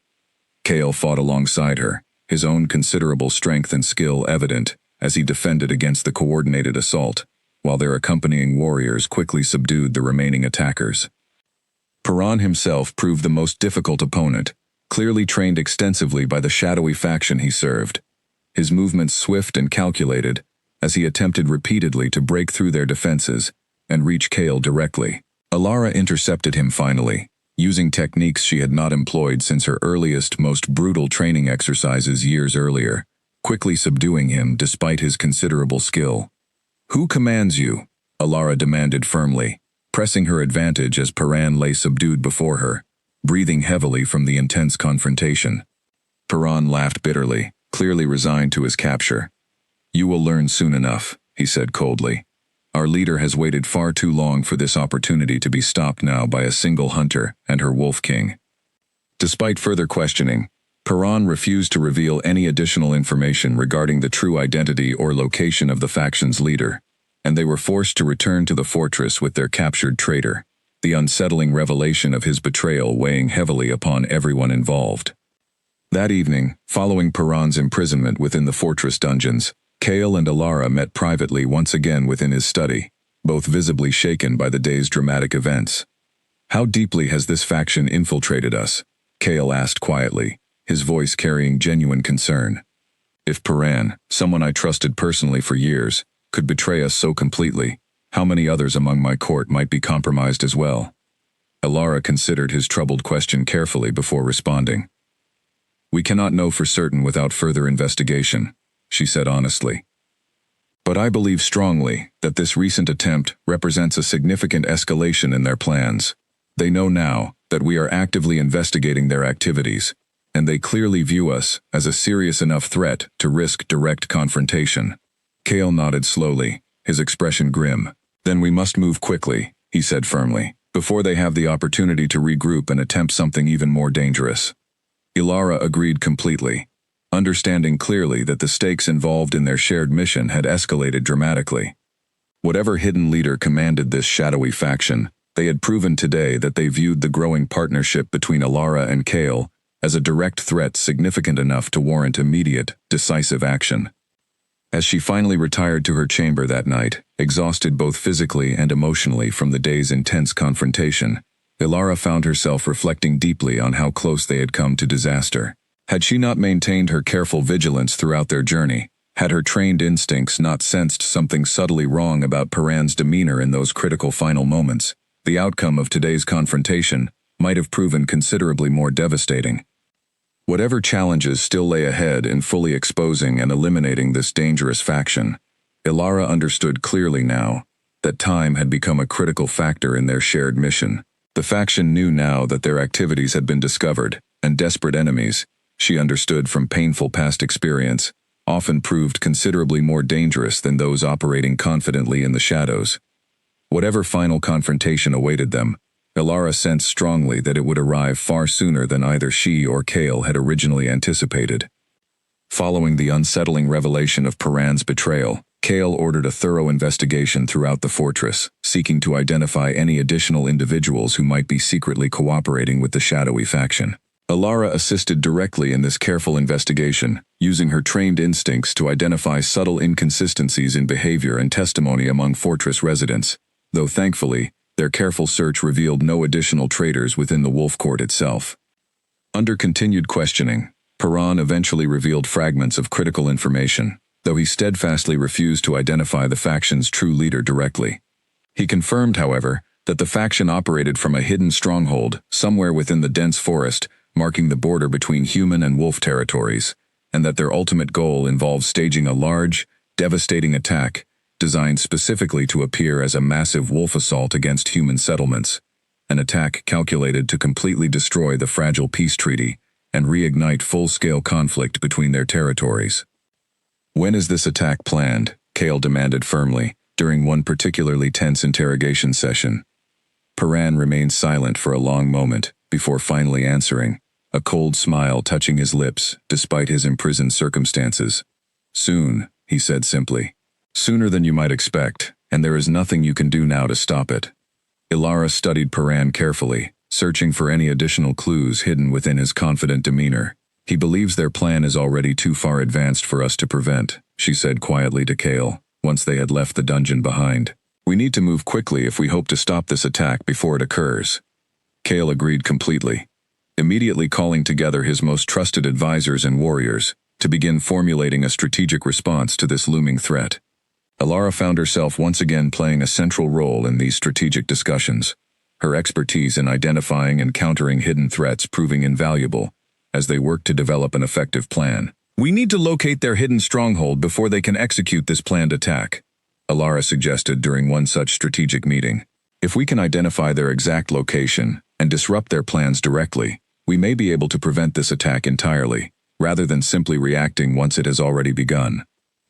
Cale fought alongside her, his own considerable strength and skill evident as he defended against the coordinated assault, while their accompanying warriors quickly subdued the remaining attackers. Paran himself proved the most difficult opponent, clearly trained extensively by the shadowy faction he served, his movements swift and calculated as he attempted repeatedly to break through their defenses and reach Cale directly. Alara intercepted him finally, using techniques she had not employed since her earliest, most brutal training exercises years earlier, quickly subduing him despite his considerable skill. "Who commands you?" Alara demanded firmly, pressing her advantage as Paran lay subdued before her, breathing heavily from the intense confrontation. Paran laughed bitterly, clearly resigned to his capture. "You will learn soon enough," he said coldly. "Our leader has waited far too long for this opportunity to be stopped now by a single hunter and her wolf king." Despite further questioning, Paran refused to reveal any additional information regarding the true identity or location of the faction's leader, and they were forced to return to the fortress with their captured traitor, the unsettling revelation of his betrayal weighing heavily upon everyone involved. That evening, following Paran's imprisonment within the fortress dungeons, Cale and Alara met privately once again within his study, both visibly shaken by the day's dramatic events. "How deeply has this faction infiltrated us?" Cale asked quietly, his voice carrying genuine concern. "If Paran, someone I trusted personally for years, could betray us so completely, how many others among my court might be compromised as well?" Alara considered his troubled question carefully before responding. "We cannot know for certain without further investigation," she said honestly. "But I believe strongly that this recent attempt represents a significant escalation in their plans. They know now that we are actively investigating their activities, and they clearly view us as a serious enough threat to risk direct confrontation." Cale nodded slowly, his expression grim. "Then we must move quickly," he said firmly, "before they have the opportunity to regroup and attempt something even more dangerous." Alara agreed completely, understanding clearly that the stakes involved in their shared mission had escalated dramatically. Whatever hidden leader commanded this shadowy faction, they had proven today that they viewed the growing partnership between Alara and Cale as a direct threat significant enough to warrant immediate, decisive action. As she finally retired to her chamber that night, exhausted both physically and emotionally from the day's intense confrontation, Alara found herself reflecting deeply on how close they had come to disaster. Had she not maintained her careful vigilance throughout their journey, had her trained instincts not sensed something subtly wrong about Paran's demeanor in those critical final moments, the outcome of today's confrontation might have proven considerably more devastating. Whatever challenges still lay ahead in fully exposing and eliminating this dangerous faction, Alara understood clearly now that time had become a critical factor in their shared mission. The faction knew now that their activities had been discovered, and desperate enemies, she understood from painful past experience, often proved considerably more dangerous than those operating confidently in the shadows. Whatever final confrontation awaited them, Alara sensed strongly that it would arrive far sooner than either she or Cale had originally anticipated. Following the unsettling revelation of Paran's betrayal, Kale ordered a thorough investigation throughout the fortress, seeking to identify any additional individuals who might be secretly cooperating with the shadowy faction. Alara assisted directly in this careful investigation, using her trained instincts to identify subtle inconsistencies in behavior and testimony among fortress residents, though thankfully, their careful search revealed no additional traitors within the Wolf Court itself. Under continued questioning, Paran eventually revealed fragments of critical information, though he steadfastly refused to identify the faction's true leader directly. He confirmed, however, that the faction operated from a hidden stronghold somewhere within the dense forest, marking the border between human and wolf territories, and that their ultimate goal involves staging a large, devastating attack designed specifically to appear as a massive wolf assault against human settlements, an attack calculated to completely destroy the fragile peace treaty and reignite full-scale conflict between their territories. "When is this attack planned?" Kale demanded firmly, during one particularly tense interrogation session. Paran remained silent for a long moment, before finally answering, a cold smile touching his lips despite his imprisoned circumstances. "Soon," he said simply. "Sooner than you might expect, and there is nothing you can do now to stop it." Ilara studied Paran carefully, searching for any additional clues hidden within his confident demeanor. "He believes their plan is already too far advanced for us to prevent," she said quietly to Kale, once they had left the dungeon behind. "We need to move quickly if we hope to stop this attack before it occurs." Kale agreed completely, immediately calling together his most trusted advisors and warriors to begin formulating a strategic response to this looming threat. Alara found herself once again playing a central role in these strategic discussions, her expertise in identifying and countering hidden threats proving invaluable as they worked to develop an effective plan. "We need to locate their hidden stronghold before they can execute this planned attack," Alara suggested during one such strategic meeting. "If we can identify their exact location and disrupt their plans directly, we may be able to prevent this attack entirely, rather than simply reacting once it has already begun."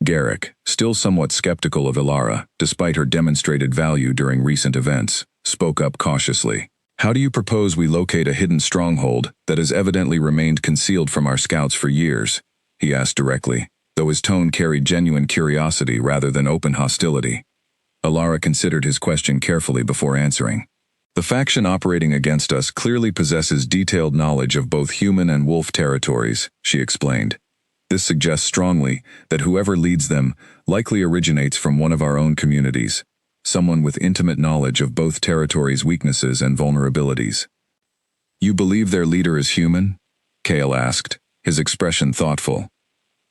Garrick, still somewhat skeptical of Ilara, despite her demonstrated value during recent events, spoke up cautiously. "How do you propose we locate a hidden stronghold that has evidently remained concealed from our scouts for years?" he asked directly, though his tone carried genuine curiosity rather than open hostility. Alara considered his question carefully before answering. "The faction operating against us clearly possesses detailed knowledge of both human and wolf territories," she explained. "This suggests strongly that whoever leads them likely originates from one of our own communities, someone with intimate knowledge of both territories' weaknesses and vulnerabilities." "You believe their leader is human?" Kale asked, his expression thoughtful.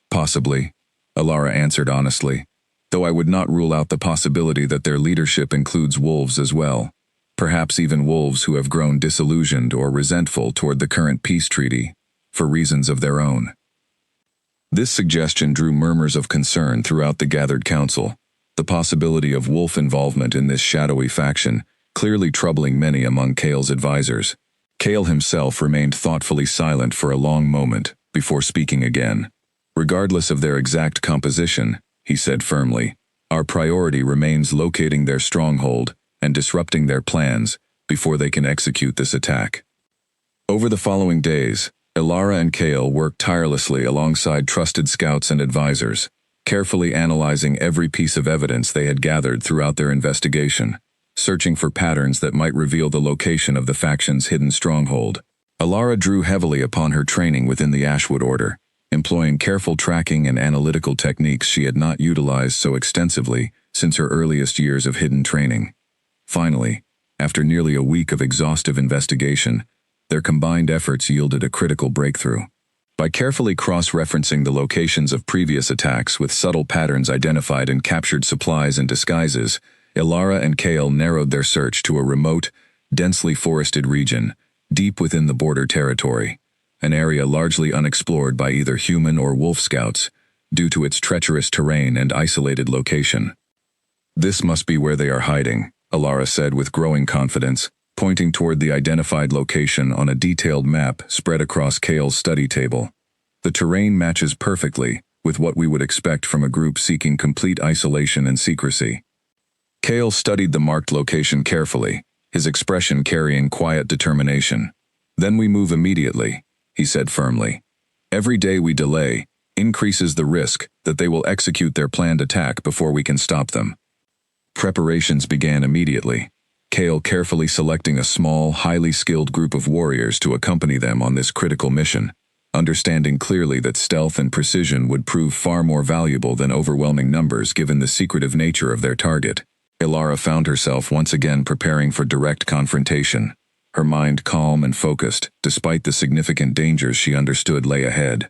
"Possibly," Alara answered honestly, "though I would not rule out the possibility that their leadership includes wolves as well, perhaps even wolves who have grown disillusioned or resentful toward the current peace treaty, for reasons of their own." This suggestion drew murmurs of concern throughout the gathered council, the possibility of wolf involvement in this shadowy faction clearly troubling many among Kale's advisors. Kale himself remained thoughtfully silent for a long moment before speaking again. "Regardless of their exact composition," he said firmly, "our priority remains locating their stronghold and disrupting their plans before they can execute this attack." Over the following days, Ilara and Kale worked tirelessly alongside trusted scouts and advisors, carefully analyzing every piece of evidence they had gathered throughout their investigation, searching for patterns that might reveal the location of the faction's hidden stronghold. Alara drew heavily upon her training within the Ashwood Order, employing careful tracking and analytical techniques she had not utilized so extensively since her earliest years of hidden training. Finally, after nearly a week of exhaustive investigation, their combined efforts yielded a critical breakthrough. By carefully cross-referencing the locations of previous attacks with subtle patterns identified in captured supplies and disguises, Ilara and Kale narrowed their search to a remote, densely forested region, deep within the border territory, an area largely unexplored by either human or wolf scouts, due to its treacherous terrain and isolated location. "This must be where they are hiding," Ilara said with growing confidence, pointing toward the identified location on a detailed map spread across Kale's study table. "The terrain matches perfectly with what we would expect from a group seeking complete isolation and secrecy." Kale studied the marked location carefully, his expression carrying quiet determination. "Then we move immediately," he said firmly. "Every day we delay, increases the risk that they will execute their planned attack before we can stop them. Preparations began immediately, Kale carefully selecting a small, highly skilled group of warriors to accompany them on this critical mission, understanding clearly that stealth and precision would prove far more valuable than overwhelming numbers given the secretive nature of their target. Ilara found herself once again preparing for direct confrontation, her mind calm and focused, despite the significant dangers she understood lay ahead.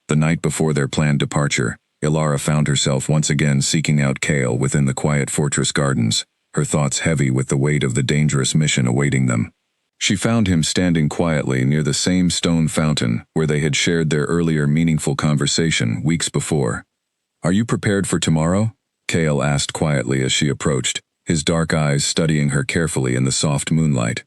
The night before their planned departure, Ilara found herself once again seeking out Kale within the quiet fortress gardens, her thoughts heavy with the weight of the dangerous mission awaiting them. She found him standing quietly near the same stone fountain where they had shared their earlier meaningful conversation weeks before. "Are you prepared for tomorrow?" Kale asked quietly as she approached, his dark eyes studying her carefully in the soft moonlight.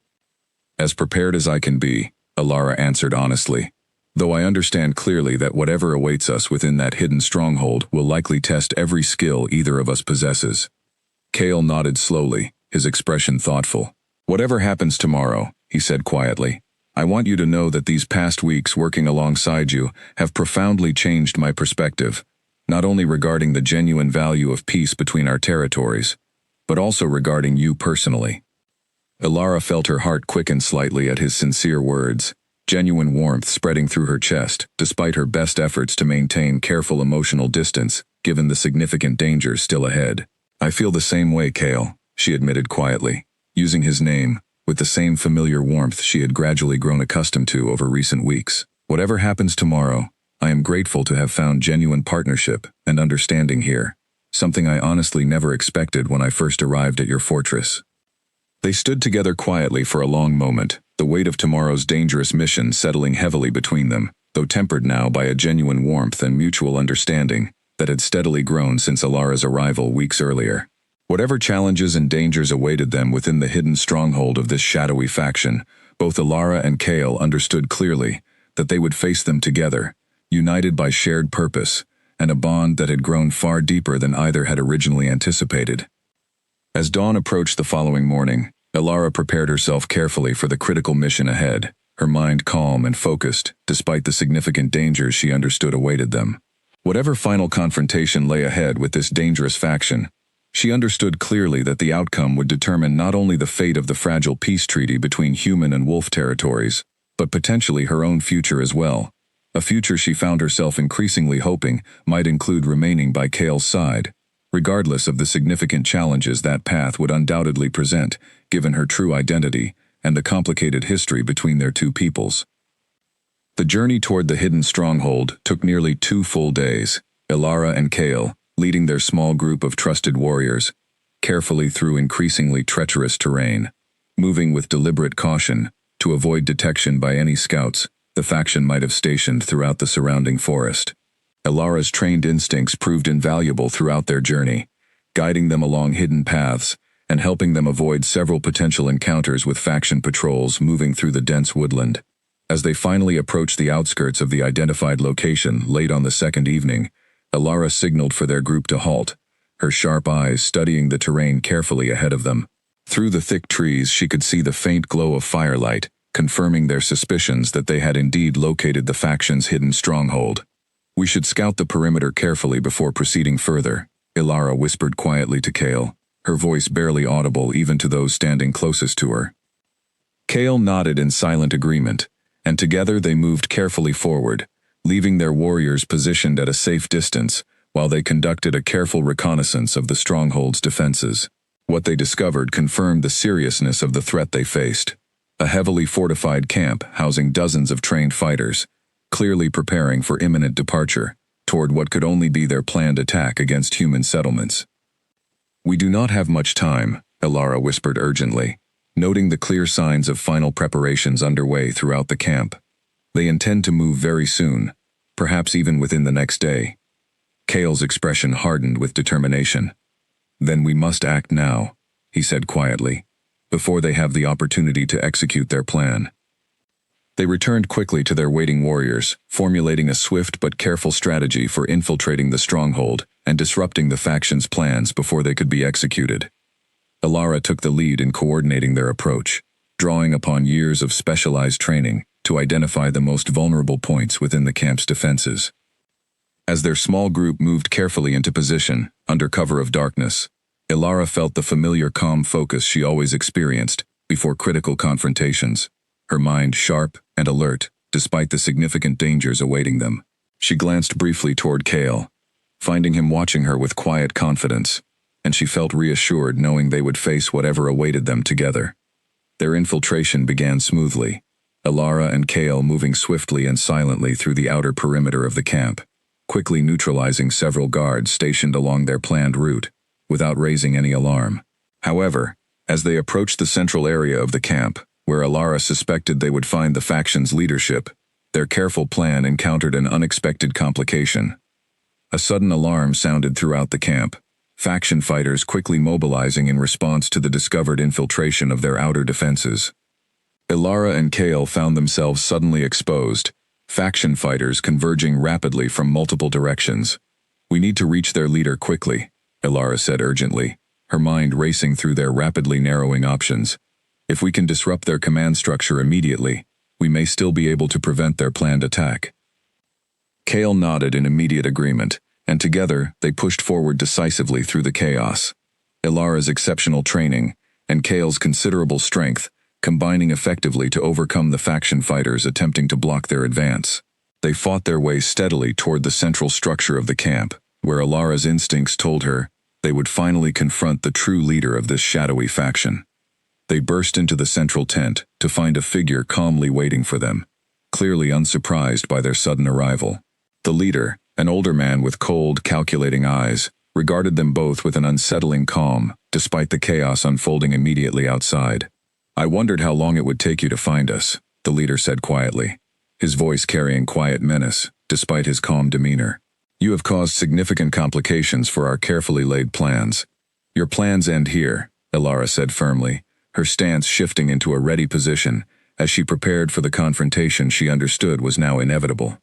"As prepared as I can be," Ilara answered honestly, "though I understand clearly that whatever awaits us within that hidden stronghold will likely test every skill either of us possesses." Kale nodded slowly, his expression thoughtful. "Whatever happens tomorrow," he said quietly, "I want you to know that these past weeks working alongside you have profoundly changed my perspective, not only regarding the genuine value of peace between our territories, but also regarding you personally." Ilara felt her heart quicken slightly at his sincere words, genuine warmth spreading through her chest, despite her best efforts to maintain careful emotional distance, given the significant dangers still ahead. "I feel the same way, Kale," she admitted quietly, using his name, with the same familiar warmth she had gradually grown accustomed to over recent weeks. "Whatever happens tomorrow, I am grateful to have found genuine partnership and understanding here, something I honestly never expected when I first arrived at your fortress." They stood together quietly for a long moment, the weight of tomorrow's dangerous mission settling heavily between them, though tempered now by a genuine warmth and mutual understanding that had steadily grown since Ilara's arrival weeks earlier. Whatever challenges and dangers awaited them within the hidden stronghold of this shadowy faction, both Ilara and Kale understood clearly that they would face them together, united by shared purpose, and a bond that had grown far deeper than either had originally anticipated. As dawn approached the following morning, Ilara prepared herself carefully for the critical mission ahead, her mind calm and focused, despite the significant dangers she understood awaited them. Whatever final confrontation lay ahead with this dangerous faction, she understood clearly that the outcome would determine not only the fate of the fragile peace treaty between human and wolf territories, but potentially her own future as well, a future she found herself increasingly hoping might include remaining by Kale's side, regardless of the significant challenges that path would undoubtedly present, given her true identity and the complicated history between their two peoples. The journey toward the hidden stronghold took nearly 2 full days, Ilara and Kale, leading their small group of trusted warriors, carefully through increasingly treacherous terrain, moving with deliberate caution to avoid detection by any scouts the faction might have stationed throughout the surrounding forest. Ilara's trained instincts proved invaluable throughout their journey, guiding them along hidden paths and helping them avoid several potential encounters with faction patrols moving through the dense woodland. As they finally approached the outskirts of the identified location late on the second evening, Ilara signaled for their group to halt, her sharp eyes studying the terrain carefully ahead of them. Through the thick trees she could see the faint glow of firelight, confirming their suspicions that they had indeed located the faction's hidden stronghold. "We should scout the perimeter carefully before proceeding further," Ilara whispered quietly to Kale, her voice barely audible even to those standing closest to her. Kale nodded in silent agreement, and together they moved carefully forward, leaving their warriors positioned at a safe distance while they conducted a careful reconnaissance of the stronghold's defenses. What they discovered confirmed the seriousness of the threat they faced. A heavily fortified camp housing dozens of trained fighters, clearly preparing for imminent departure toward what could only be their planned attack against human settlements. "We do not have much time," Ilara whispered urgently, noting the clear signs of final preparations underway throughout the camp. "They intend to move very soon, perhaps even within the next day." Kale's expression hardened with determination. "Then we must act now," he said quietly, "before they have the opportunity to execute their plan." They returned quickly to their waiting warriors, formulating a swift but careful strategy for infiltrating the stronghold and disrupting the faction's plans before they could be executed. Ilara took the lead in coordinating their approach, drawing upon years of specialized training to identify the most vulnerable points within the camp's defenses. As their small group moved carefully into position, under cover of darkness, Ilara felt the familiar calm focus she always experienced before critical confrontations, her mind sharp and alert despite the significant dangers awaiting them. She glanced briefly toward Kale, finding him watching her with quiet confidence, and she felt reassured knowing they would face whatever awaited them together. Their infiltration began smoothly, Ilara and Kale moving swiftly and silently through the outer perimeter of the camp, quickly neutralizing several guards stationed along their planned route, without raising any alarm. However, as they approached the central area of the camp, where Ilara suspected they would find the faction's leadership, their careful plan encountered an unexpected complication. A sudden alarm sounded throughout the camp, faction fighters quickly mobilizing in response to the discovered infiltration of their outer defenses. Ilara and Kale found themselves suddenly exposed, faction fighters converging rapidly from multiple directions. "We need to reach their leader quickly," Ilara said urgently, her mind racing through their rapidly narrowing options. "If we can disrupt their command structure immediately, we may still be able to prevent their planned attack." Kale nodded in immediate agreement, and together they pushed forward decisively through the chaos. Ilara's exceptional training and Kale's considerable strength combining effectively to overcome the faction fighters attempting to block their advance. They fought their way steadily toward the central structure of the camp, where Ilara's instincts told her they would finally confront the true leader of this shadowy faction. They burst into the central tent to find a figure calmly waiting for them, clearly unsurprised by their sudden arrival. The leader, an older man with cold, calculating eyes, regarded them both with an unsettling calm, despite the chaos unfolding immediately outside. "I wondered how long it would take you to find us," the leader said quietly, his voice carrying quiet menace, despite his calm demeanor. "You have caused significant complications for our carefully laid plans. Your plans end here," Ilara said firmly, her stance shifting into a ready position as she prepared for the confrontation she understood was now inevitable.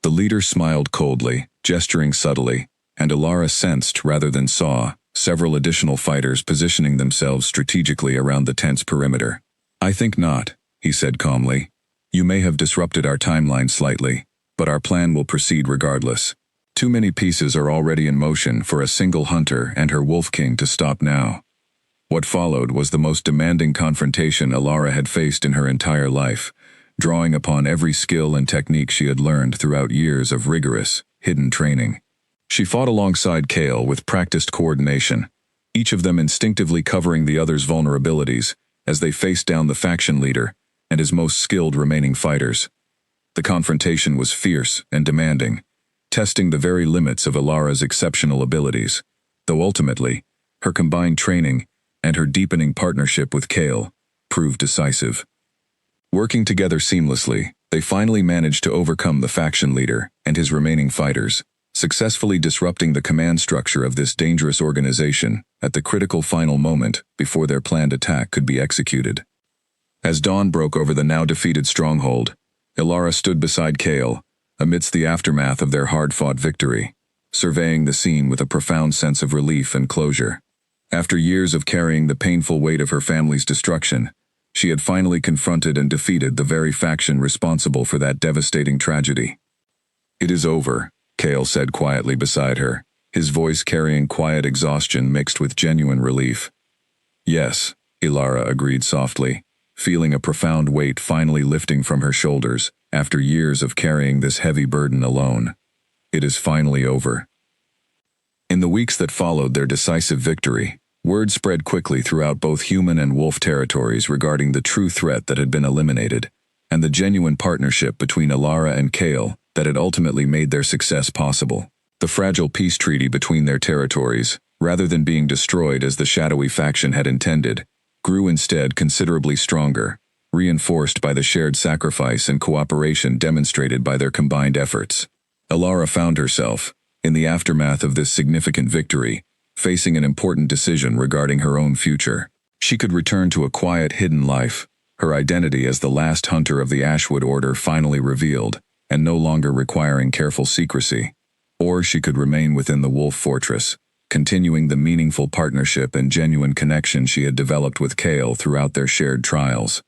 The leader smiled coldly, gesturing subtly, and Ilara sensed rather than saw several additional fighters positioning themselves strategically around the tent's perimeter. "I think not," he said calmly. "You may have disrupted our timeline slightly, but our plan will proceed regardless. Too many pieces are already in motion for a single hunter and her wolf king to stop now." What followed was the most demanding confrontation Ilara had faced in her entire life, drawing upon every skill and technique she had learned throughout years of rigorous, hidden training. She fought alongside Kale with practiced coordination, each of them instinctively covering the other's vulnerabilities as they faced down the faction leader and his most skilled remaining fighters. The confrontation was fierce and demanding, testing the very limits of Ilara's exceptional abilities, though ultimately, her combined training and her deepening partnership with Kale proved decisive. Working together seamlessly, they finally managed to overcome the faction leader and his remaining fighters, successfully disrupting the command structure of this dangerous organization at the critical final moment before their planned attack could be executed. As dawn broke over the now defeated stronghold, Ilara stood beside Kale, amidst the aftermath of their hard-fought victory, surveying the scene with a profound sense of relief and closure. After years of carrying the painful weight of her family's destruction, she had finally confronted and defeated the very faction responsible for that devastating tragedy. "It is over," Kale said quietly beside her, his voice carrying quiet exhaustion mixed with genuine relief. "Yes," Ilara agreed softly, feeling a profound weight finally lifting from her shoulders after years of carrying this heavy burden alone. "It is finally over." In the weeks that followed their decisive victory, word spread quickly throughout both human and wolf territories regarding the true threat that had been eliminated, and the genuine partnership between Ilara and Kale that had ultimately made their success possible. The fragile peace treaty between their territories, rather than being destroyed as the shadowy faction had intended, grew instead considerably stronger, reinforced by the shared sacrifice and cooperation demonstrated by their combined efforts. Ilara found herself, in the aftermath of this significant victory, facing an important decision regarding her own future. She could return to a quiet, hidden life, her identity as the last hunter of the Ashwood Order finally revealed, and no longer requiring careful secrecy. Or she could remain within the Wolf Fortress, continuing the meaningful partnership and genuine connection she had developed with Kale throughout their shared trials.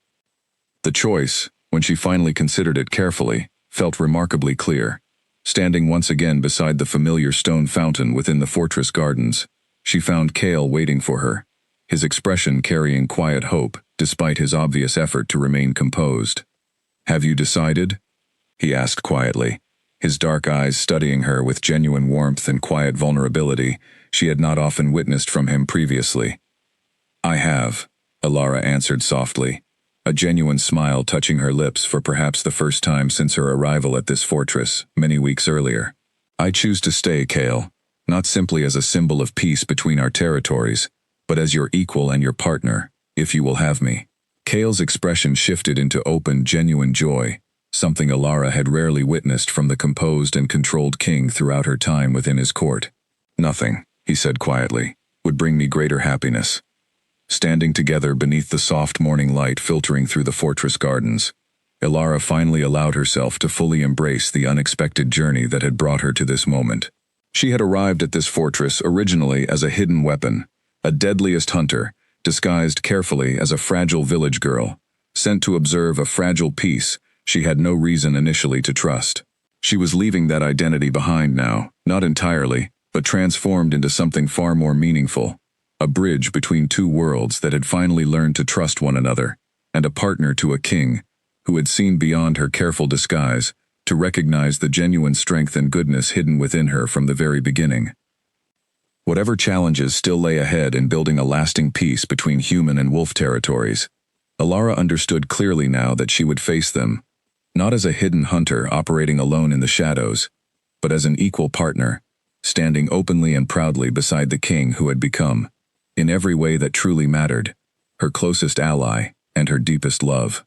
The choice, when she finally considered it carefully, felt remarkably clear. Standing once again beside the familiar stone fountain within the fortress gardens, she found Kale waiting for her, his expression carrying quiet hope despite his obvious effort to remain composed. "Have you decided?" he asked quietly, his dark eyes studying her with genuine warmth and quiet vulnerability she had not often witnessed from him previously. "I have," Alara answered softly, a genuine smile touching her lips for perhaps the first time since her arrival at this fortress many weeks earlier. "I choose to stay, Kale, not simply as a symbol of peace between our territories, but as your equal and your partner, if you will have me." Kale's expression shifted into open, genuine joy, something Alara had rarely witnessed from the composed and controlled king throughout her time within his court. "Nothing," he said quietly, "would bring me greater happiness." Standing together beneath the soft morning light filtering through the fortress gardens, Alara finally allowed herself to fully embrace the unexpected journey that had brought her to this moment. She had arrived at this fortress originally as a hidden weapon, a deadliest hunter, disguised carefully as a fragile village girl, sent to observe a fragile peace she had no reason initially to trust. She was leaving that identity behind now, not entirely, but transformed into something far more meaningful, a bridge between two worlds that had finally learned to trust one another, and a partner to a king who had seen beyond her careful disguise to recognize the genuine strength and goodness hidden within her from the very beginning. Whatever challenges still lay ahead in building a lasting peace between human and wolf territories, Alara understood clearly now that she would face them, not as a hidden hunter operating alone in the shadows, but as an equal partner, standing openly and proudly beside the king who had become, in every way that truly mattered, her closest ally and her deepest love.